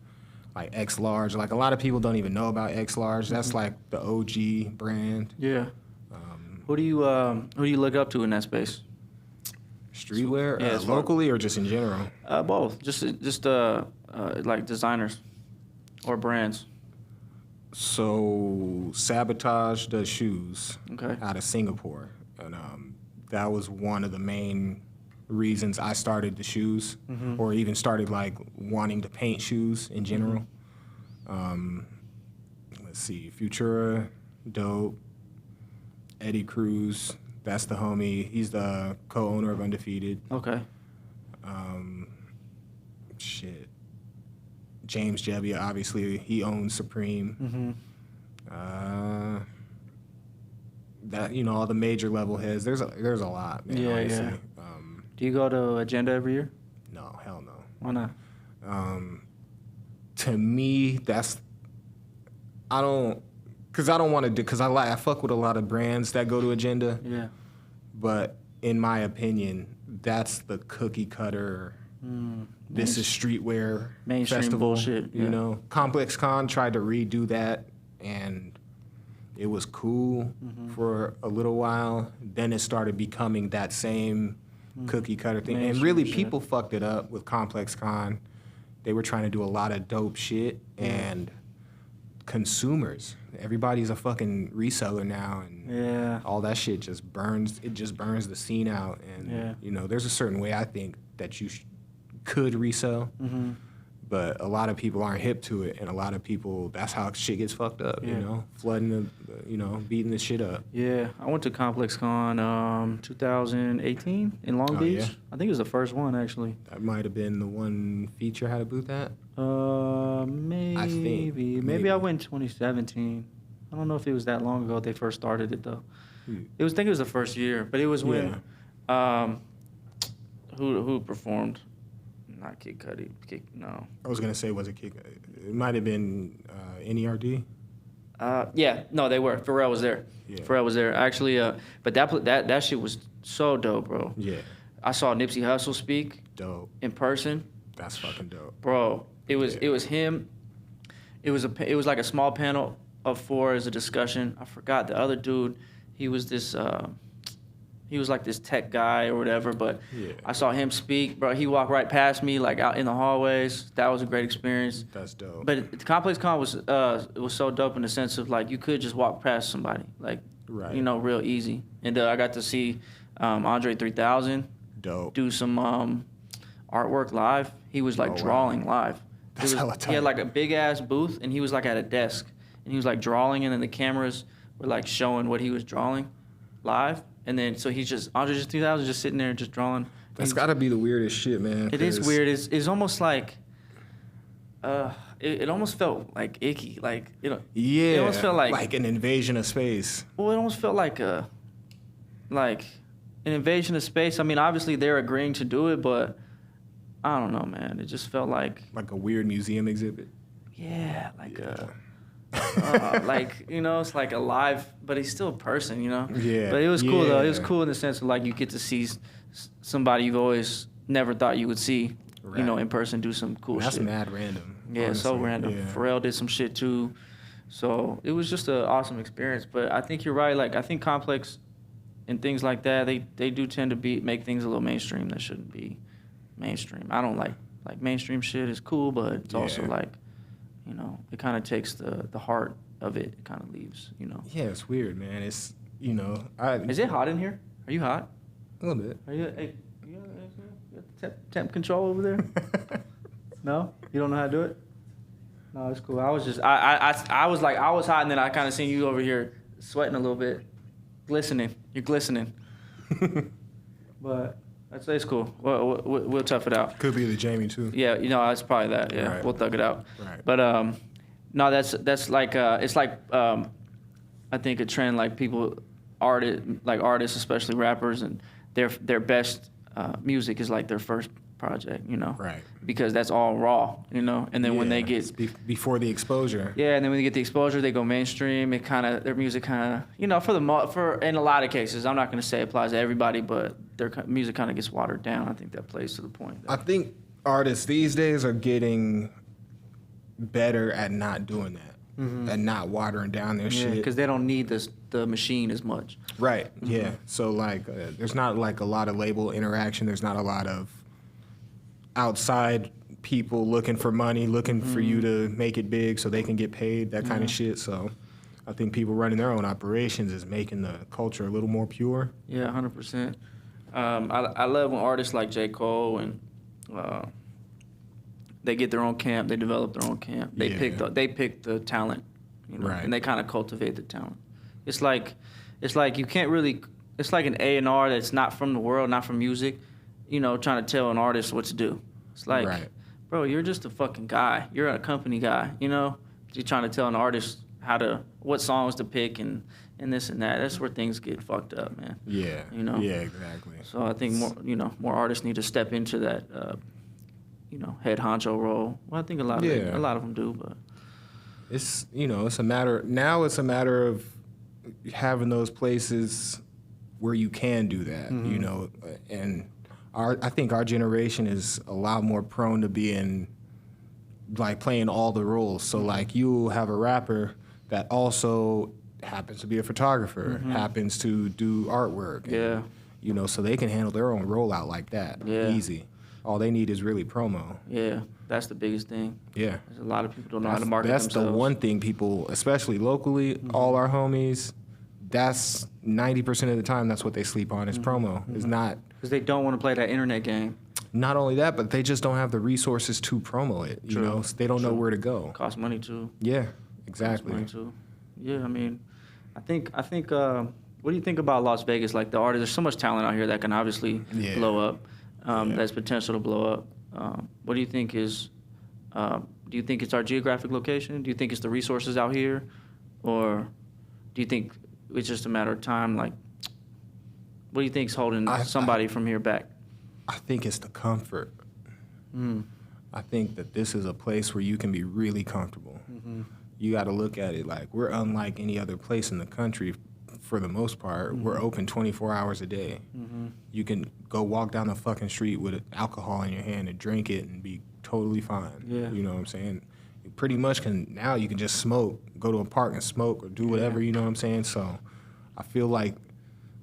like X Large. Like a lot of people don't even know about X Large. That's like the OG brand. Yeah. Who do you look up to in that space? Streetwear, Yeah, as far- locally or just in general? Both. Just like designers or brands. So Sabotage does shoes Okay. out of Singapore, and that was one of the main reasons I started the shoes, or even started like wanting to paint shoes in general. Let's see, Futura, dope. Eddie Cruz, that's the homie. He's the co-owner of Undefeated. Okay. Shit. James Jebbia, obviously, he owns Supreme. That all the major level heads. There's a lot, man. Yeah, honestly. yeah. Do you go to Agenda every year? No, hell no. Why not? To me, I don't because I don't want to do, because I fuck with a lot of brands that go to Agenda. Yeah. But in my opinion, that's the cookie cutter. This is streetwear mainstream festival. bullshit. You know, Complex Con tried to redo that, and it was cool for a little while. Then it started becoming that same cookie cutter thing, and really people fucked it up with Complex Con. They were trying to do a lot of dope shit, and consumers. Everybody's a fucking reseller now, and all that shit just burns. It just burns the scene out, and you know, there's a certain way I think that you could resell, but a lot of people aren't hip to it, and a lot of people, that's how shit gets fucked up. You know, flooding the, you know, beating the shit up. Yeah, I went to Complex Con 2018 in Long Beach. Yeah. I think it was the first one actually. That might have been the one Feature had a booth at. Maybe I went in 2017. I don't know if it was that long ago they first started it though. I think it was the first year, but it was when who performed? Not Kid Cudi. No. I was gonna say, was it Kid? It might have been NERD. No, they were. Pharrell was there. Yeah. Pharrell was there actually. But that shit was so dope, bro. Yeah. I saw Nipsey Hussle speak. Dope. In person. That's fucking dope, bro. It was him. It was like a small panel of 4 as a discussion. I forgot the other dude. He was this. He was like this tech guy or whatever, but I saw him speak, bro. He walked right past me, like out in the hallways. That was a great experience. That's dope. But Complex Con was so dope in the sense of like you could just walk past somebody, like you know, real easy. And I got to see Andre 3000 do some artwork live. He was like drawing live. That's hella tight. He had like a big ass booth, and he was like at a desk, and he was like drawing, and then the cameras were like showing what he was drawing live. And then, so he's just, Andre 3000 just sitting there just drawing. That's got to be the weirdest shit, man. It is weird. It's almost like, it almost felt like icky. Like, you know. Yeah. It almost felt like an invasion of space. Well, it almost felt like an invasion of space. I mean, obviously they're agreeing to do it, but I don't know, man. It just felt like a weird museum exhibit. Yeah, like, you know, it's like a live, but he's still a person, you know? Yeah. But it was cool, though. It was cool in the sense of, like, you get to see somebody you've always never thought you would see, you know, in person do some cool shit. That's mad random. Yeah, honestly. So random. Yeah. Pharrell did some shit, too. So it was just an awesome experience. But I think you're right. Like, I think Complex and things like that, they do tend to make things a little mainstream that shouldn't be mainstream. I don't like mainstream shit is cool, but it's also like, you know, it kind of takes the heart of it. It kind of leaves, you know. Yeah, it's weird, man. It's, you know, Is it hot in here? Are you hot? A little bit. Are you? Hey, you got temp control over there? No, you don't know how to do it. No, it's cool. I was just, I was like, I was hot, and then I kind of seen you over here sweating a little bit, glistening. You're glistening. But I'd say it's cool. We'll tough it out. Could be the Jamie too. Yeah, you know, it's probably that. Yeah, right. We'll thug it out. Right. But no, that's like it's like I think a trend, like artists, especially rappers, and their best music is like their first project, you know. Right. Because that's all raw, you know. And then when they get before the exposure. Yeah, and then when they get the exposure, they go mainstream. It kind of, their music kind of, you know, for in a lot of cases, I'm not going to say it applies to everybody, but their music kind of gets watered down. I think that plays to the point. I think artists these days are getting better at not doing that, and not watering down their shit. Because they don't need the machine as much. Right. Yeah. So like, there's not like a lot of label interaction. There's not a lot of outside people looking for money, looking for you to make it big so they can get paid, that kind of shit. So I think people running their own operations is making the culture a little more pure. Yeah, 100%. I love when artists like J. Cole and they get their own camp, they develop their own camp. They pick the talent, you know, and they kind of cultivate the talent. It's like you can't really, it's like an A&R that's not from the world, not from music, you know, trying to tell an artist what to do. It's like, bro, you're just a fucking guy. You're a company guy, you know? You're trying to tell an artist what songs to pick and this and that. That's where things get fucked up, man. Yeah. You know? Yeah, exactly. So I think more artists need to step into that, you know, head honcho role. Well, I think a lot of them do, but. It's it's a matter of having those places where you can do that, and I think our generation is a lot more prone to being like playing all the roles. So like you have a rapper that also happens to be a photographer, happens to do artwork. And, so they can handle their own rollout like that. Easy. All they need is really promo. Yeah, that's the biggest thing. Yeah. There's a lot of people don't know how to market themselves. That's the one thing people, especially locally, all our homies, that's 90% of the time that's what they sleep on is promo. It's not... Because they don't want to play that internet game. Not only that, but they just don't have the resources to promo it. True. They don't know where to go. Costs money too. Yeah, exactly. Costs money too. Yeah, I mean, I think. What do you think about Las Vegas? Like the artists, there's so much talent out here that can obviously blow up. That's potential to blow up. What do you think is? Do you think it's our geographic location? Do you think it's the resources out here, or do you think it's just a matter of time? Like, what do you think is holding somebody from here back? I think it's the comfort. I think that this is a place where you can be really comfortable. You got to look at it like we're unlike any other place in the country for the most part. We're open 24 hours a day. You can go walk down the fucking street with alcohol in your hand and drink it and be totally fine. You know what I'm saying? You pretty much now you can just smoke, go to a park and smoke or do whatever, you know what I'm saying? So I feel like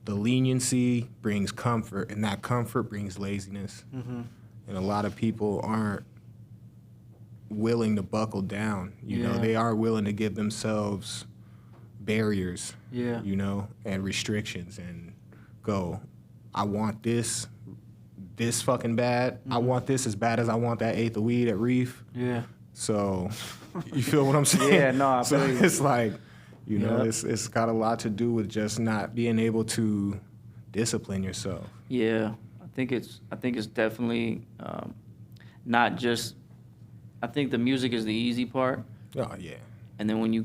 the leniency brings comfort, and that comfort brings laziness. And a lot of people aren't willing to buckle down. You know, they are willing to give themselves barriers, and restrictions and go, I want this fucking bad. I want this as bad as I want that eighth of weed at Reef. So you feel what I'm saying? I so feel you. It's like, it's got a lot to do with just not being able to discipline yourself. Yeah, I think it's definitely not just. I think the music is the easy part. Oh yeah. And then when you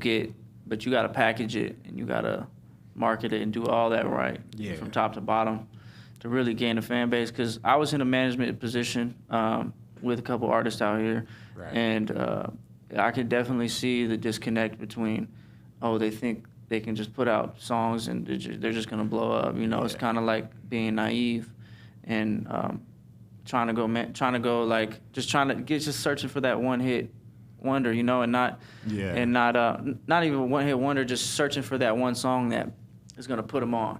but you got to package it and you got to market it and do all that right from top to bottom to really gain a fan base. Because I was in a management position with a couple artists out here, and I could definitely see the disconnect between, they think they can just put out songs and they're just gonna blow up. It's kind of like being naive and trying to just searching for that one hit wonder, and not even a one hit wonder, just searching for that one song that is gonna put them on.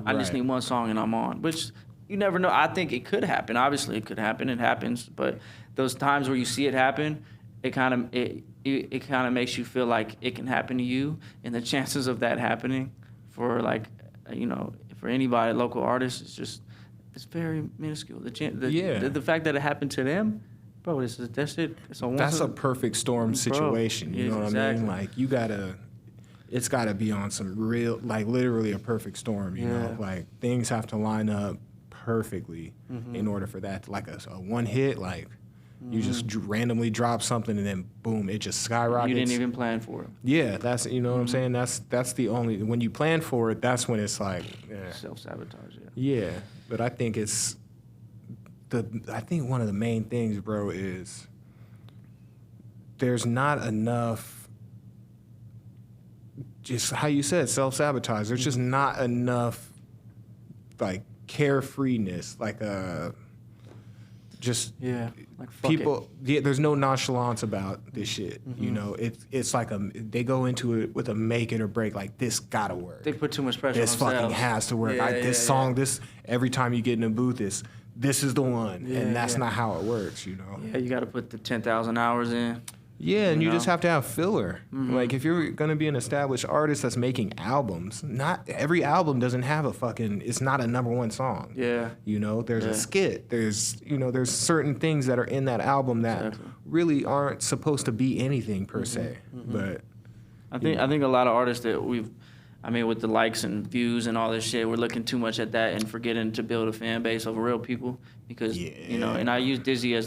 I just need one song and I'm on, which you never know. I think it could happen. Obviously, it could happen. It happens, but those times where you see it happen, it kind of makes you feel like it can happen to you, and the chances of that happening for for anybody, local artists, it's very minuscule. The fact that it happened to them, bro, that's it. That's a perfect storm situation. You know what I mean? Like it's gotta be on some real, like literally a perfect storm. You know, like things have to line up perfectly in order for that, like a one hit, like. You just randomly drop something and then boom, it just skyrockets. You didn't even plan for it. Yeah, that's what I'm saying. That's the only, when you plan for it, that's when it's like self-sabotage. Yeah, but I think I think one of the main things, bro, is there's not enough. Just how you said, self-sabotage. There's just not enough, like carefreeness, like just like fuck people. There's no nonchalance about this shit. It's like they go into it with a make it or break. Like this gotta work. They put too much pressure. This on fucking has to work. This song. This every time you get in a booth, this is the one, and that's not how it works. Yeah, you got to put the 10,000 hours in. Yeah, and you just have to have filler. Like, if you're going to be an established artist that's making albums, not every album doesn't have it's not a number one song. Yeah. There's a skit. There's certain things that are in that album that really aren't supposed to be anything per se. But I think a lot of artists that with the likes and views and all this shit, we're looking too much at that and forgetting to build a fan base of real people because, and I use Dizzy as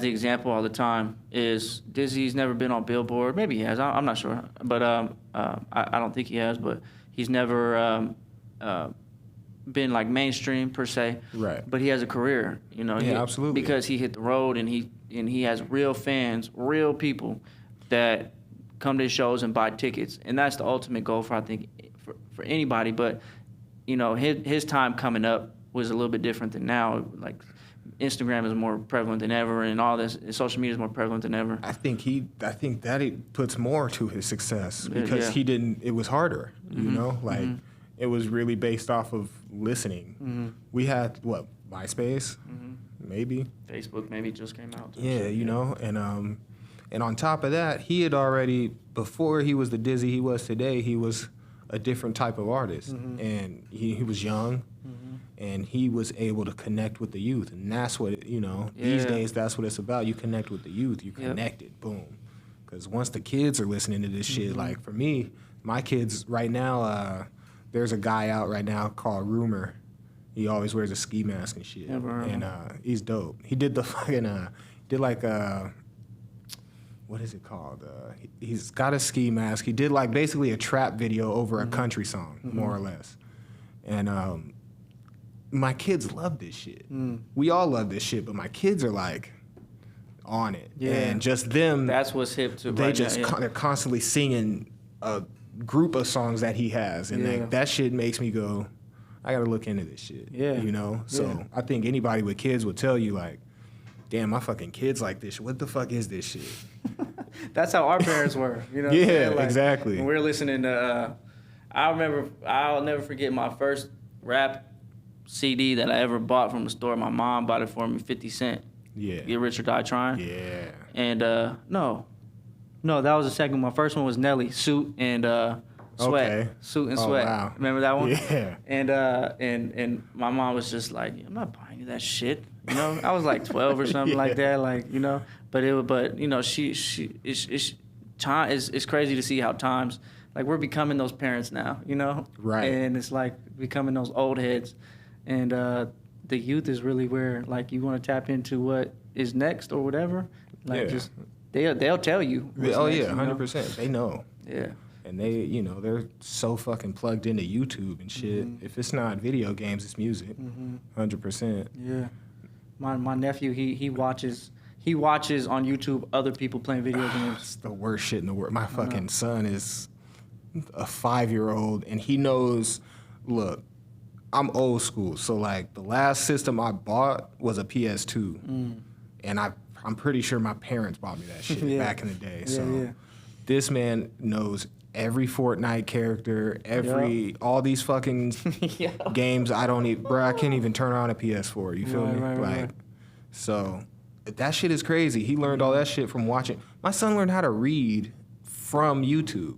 the example all the time. Is Dizzy's never been on Billboard. Maybe he has. I'm not sure. But I don't think he has. But he's never been like mainstream per se. Right. But he has a career. Absolutely. Because he hit the road and he has real fans, real people that come to shows and buy tickets, and that's the ultimate goal for, I think, for anybody. But you know, his time coming up was a little bit different than now. Like Instagram is more prevalent than ever, and all this social media is more prevalent than ever. I think that it puts more to his success because he didn't. It was harder, you know. Like it was really based off of listening. We had MySpace, maybe Facebook maybe just came out. Yeah, you know, and on top of that, he had already, before he was the Dizzy he was today, he was a different type of artist, and he was young. And he was able to connect with the youth. And that's what, these days, that's what it's about. You connect with the youth. You connect it. Boom. Because once the kids are listening to this shit, like for me, my kids right now, there's a guy out right now called Rumor. He always wears a ski mask and shit. And he's dope. He did the fucking, what is it called? He's got a ski mask. He did like basically a trap video over a country song, more or less. And, my kids love this shit. We all love this shit, but my kids are like on it. Yeah. And just them. That's what's hip too. They're constantly singing a group of songs that he has. And like, that shit makes me go, I got to look into this shit. Yeah. You know? So I think anybody with kids would tell you like, damn, my fucking kids like this shit. What the fuck is this shit? That's how our parents were. You know? Yeah, like, exactly. When we were listening to, I'll never forget my first rap CD that I ever bought from the store. My mom bought it for me, 50 Cent. Yeah. Get Rich or Die Trying. Yeah. And no, that was the second. My first one was Nelly, Suit and Sweat. Okay. Suit and Sweat. Wow. Remember that one? Yeah. And my mom was just like, I'm not buying you that shit. You know, I was like 12 or something like that. Like, you know, but you know, it's crazy to see how times, like we're becoming those parents now, you know? Right. And it's like becoming those old heads. And the youth is really where, like, you want to tap into what is next or whatever. Like, just they'll tell you. Oh, next, yeah, 100%. They know. Yeah. And they, they're so fucking plugged into YouTube and shit. If it's not video games, it's music. 100%. Yeah. My nephew, he watches on YouTube other people playing video games. It's the worst shit in the world. My fucking son is a 5-year-old, and he knows, look, I'm old school, so like the last system I bought was a PS2, and I'm pretty sure my parents bought me that shit back in the day. This man knows every Fortnite character, all these fucking games. I can't even turn on a PS4. You feel me? Right. So that shit is crazy. He learned all that shit from watching. My son learned how to read from YouTube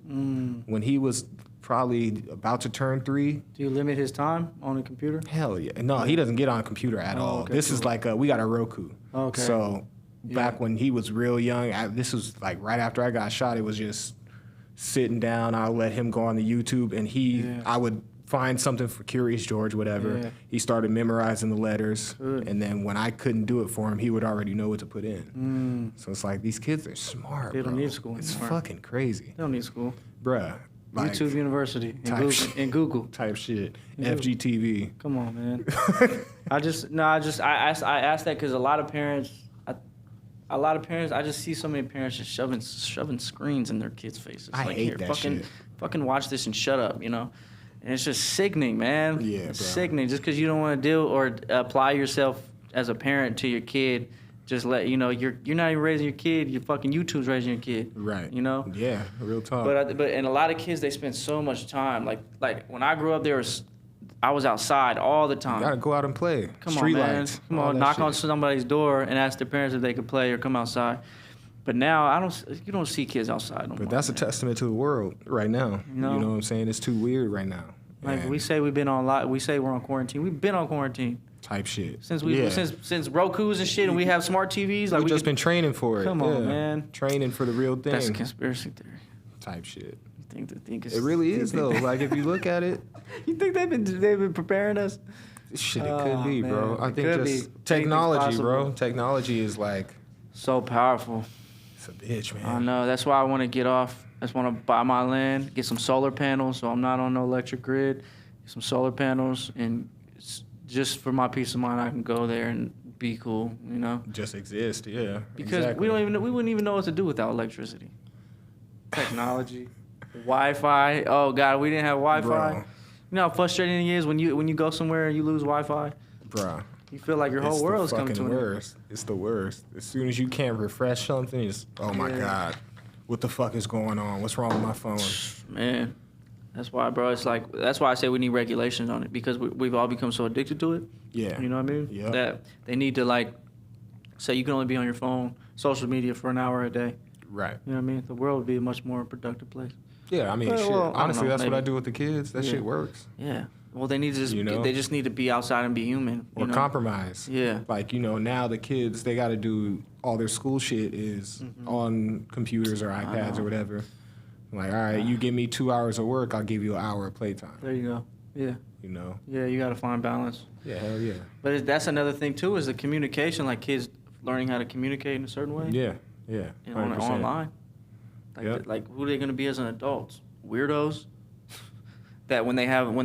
when he was probably about to turn 3. Do you limit his time on a computer? Hell yeah. No, he doesn't get on a computer at all. Okay, this is like, we got a Roku. Okay. So back when he was real young, this was like right after I got shot, it was just sitting down. I'll let him go on the YouTube, and I would find something for Curious George, whatever. Yeah. He started memorizing the letters. Good. And then when I couldn't do it for him, he would already know what to put in. So it's like, these kids are smart, They don't need school It's anymore. fucking crazy. They don't need school. Bruh. Like, YouTube University and Google type shit. FGTV. Come on, man. I asked that because a lot of parents, I just see so many parents just shoving screens in their kids' faces. I hate that shit. Fucking watch this and shut up, you know? And it's just sickening, man. Yeah, it's bro. sickening. Just because you don't want to deal or apply yourself as a parent to your kid, just let you're not even raising your kid. Your fucking YouTube's raising your kid. Right. You know. Yeah. Real talk. But and a lot of kids, they spend so much time. Like when I grew up, I was outside all the time. You gotta go out and play. Come Street on, man. lights, Come on, knock on somebody's door and ask their parents if they could play or come outside. But now you don't see kids outside no more. But that's a testament to the world right now. You know what I'm saying? It's too weird right now. Like we say we're on quarantine. We've been on quarantine. Type shit. Since Roku's and shit, and we have smart TVs. Like we've just been training for it. Come on, man. Training for the real thing. That's a conspiracy theory. Type shit. You think it really is though. Like if you look at it, you think they've been preparing us? Shit, it could be, bro. I think just technology, bro. Technology is like so powerful. It's a bitch, man. I know. That's why I want to get off. I just want to buy my land, get some solar panels, so I'm not on no electric grid. Get some solar panels, and just for my peace of mind, I can go there and be cool, you know. Just exist, yeah. Because we wouldn't even know what to do without electricity. technology, Wi-Fi. Oh God, we didn't have Wi-Fi. Bro. You know how frustrating it is when you go somewhere and you lose Wi-Fi. Bro. You feel like your whole world's coming to an end. Worst. It's the worst. As soon as you can't refresh something, it's oh my God, what the fuck is going on? What's wrong with my phone? Man, that's why, bro. It's like that's why I say we need regulations on it because we've all become so addicted to it. Yeah. You know what I mean? Yeah. That they need to like say you can only be on your phone, social media for an hour a day. Right. You know what I mean? The world would be a much more productive place. Yeah, I mean, shit. Well, Honestly, that's maybe. what I do with the kids. That shit works. Yeah. Well, they need to just You know? they just need to be outside and be human. Or compromise. Yeah. Like, now the kids, they got to do all their school shit is on computers or iPads or whatever. Like, all right, you give me 2 hours of work, I'll give you an hour of playtime. There you go. Yeah. Yeah, you got to find balance. Yeah, hell yeah. But that's another thing too is the communication, like kids learning how to communicate in a certain way. Yeah, yeah. Online. Like who are they gonna be as an adult? Weirdos. That when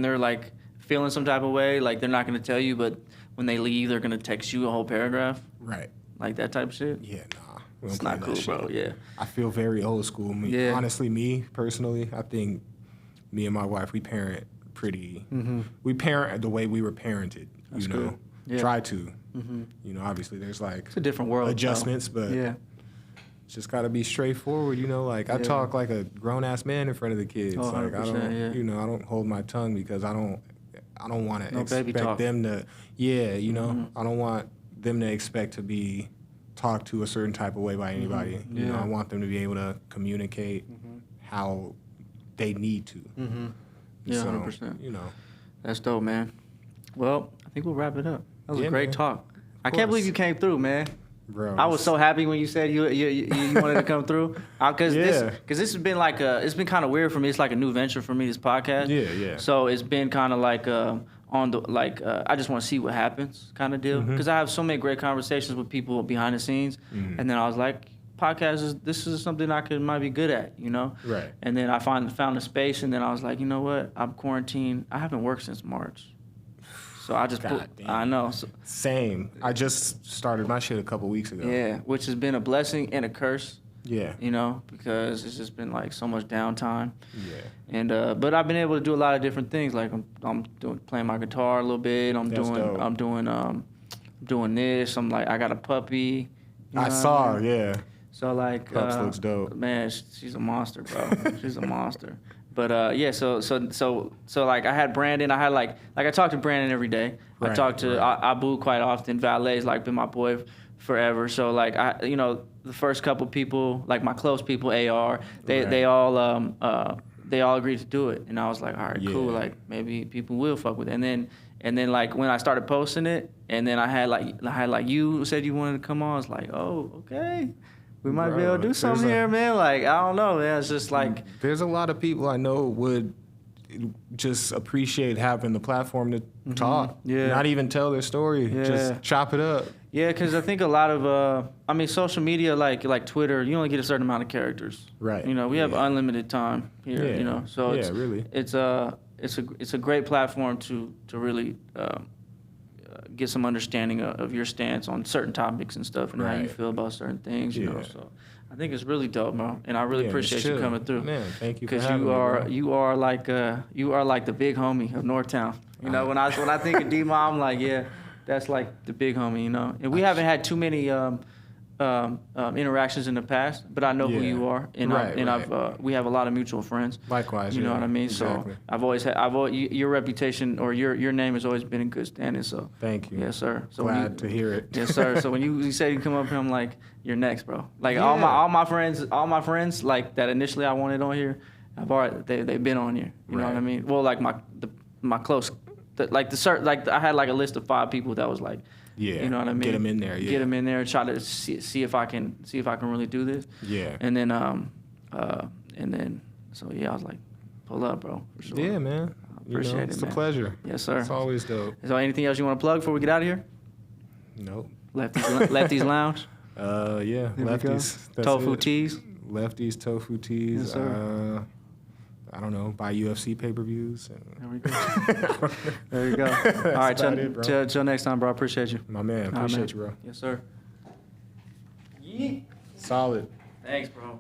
they're like feeling some type of way, like they're not gonna tell you, but when they leave, they're gonna text you a whole paragraph. Right. Like that type of shit. Yeah, nah. It's not cool, bro. Yeah. I feel very old school. Honestly, me personally, I think me and my wife, we parent pretty. We parent the way we were parented. That's good. Yeah. Try to. Obviously there's like it's a different world. adjustments, but it's just gotta be straightforward. Like I talk like a grown ass man in front of the kids. Oh, like I don't, I don't hold my tongue because I don't want to expect them to. Yeah, I don't want them to expect to be talked to a certain type of way by anybody. I want them to be able to communicate how they need to. Yeah, 100%. That's dope, man. Well, I think we'll wrap it up. That was a great talk. I can't believe you came through, man. Bro, I was so happy when you said you wanted to come through. Because this has been like it's been kind of weird for me. It's like a new venture for me, this podcast. Yeah. So it's been kind of like I just want to see what happens kind of deal. Because I have so many great conversations with people behind the scenes, and then I was like, this is something I might be good at, Right. And then I found a space, and then I was like, you know what? I'm quarantined. I haven't worked since March. So I just I know. So, same. I just started my shit a couple weeks ago. Yeah, which has been a blessing and a curse. Yeah. Because it's just been like so much downtime. Yeah. And but I've been able to do a lot of different things. Like I'm playing my guitar a little bit. I'm doing this. I'm like I got a puppy. I saw. Yeah. So like Pups looks dope. Man, she's a monster, bro. She's a monster. But so like I had Brandon. I had like I talk to Brandon every day. I talk to Abu quite often. Valet's like been my boy forever. So like the first couple people, like my close people, AR, they all agreed to do it, and I was like, all right, cool. Like maybe people will fuck with it. And then like when I started posting it, and then I had like you said you wanted to come on. I was like, oh, okay. We might be able to do something here, man. Like, I don't know, man. It's just like... There's a lot of people I know would just appreciate having the platform to talk. Yeah. Not even tell their story. Yeah. Just chop it up. Yeah, because I think a lot of... social media, like Twitter, you only get a certain amount of characters. Right. We have unlimited time here, Yeah. So it's, really. It's a great platform to really... get some understanding of your stance on certain topics and stuff and how you feel about certain things, you know. So I think it's really dope, bro. And I really appreciate you coming through. Man, thank you for having me. Because you are like the big homie of Northtown. When I think of D-Ma, I'm like, yeah, that's like the big homie, And we haven't had too many interactions in the past, but I know who you are, and we have a lot of mutual friends. Likewise, you know what I mean. Exactly. So I've always your reputation or your name has always been in good standing. So thank you. Yes, sir. So glad to hear it. Yes, sir. So when you say you come up here, I'm like, you're next, bro. Like all my friends like that initially I wanted on here, they've been on here. You know what I mean? Well, like my close, I had like a list of 5 people that was like. Yeah, you know what I mean. Get them in there. Yeah. Get them in there. Try to see if I can really do this. Yeah. And then I was like, pull up, bro. For sure. Yeah, man. Appreciate it. It's a pleasure. Yes, sir. It's always dope. Is there anything else you want to plug before we get out of here? Nope. Lefties Lounge. Yeah. Lefties. Tofu Teas. Lefties Tofu Teas. Yes, sir. I don't know, buy UFC pay-per-views. There we go. There you go. All right, till next time, bro. I appreciate you. My man, appreciate you, bro. Yes, sir. Solid. Thanks, bro.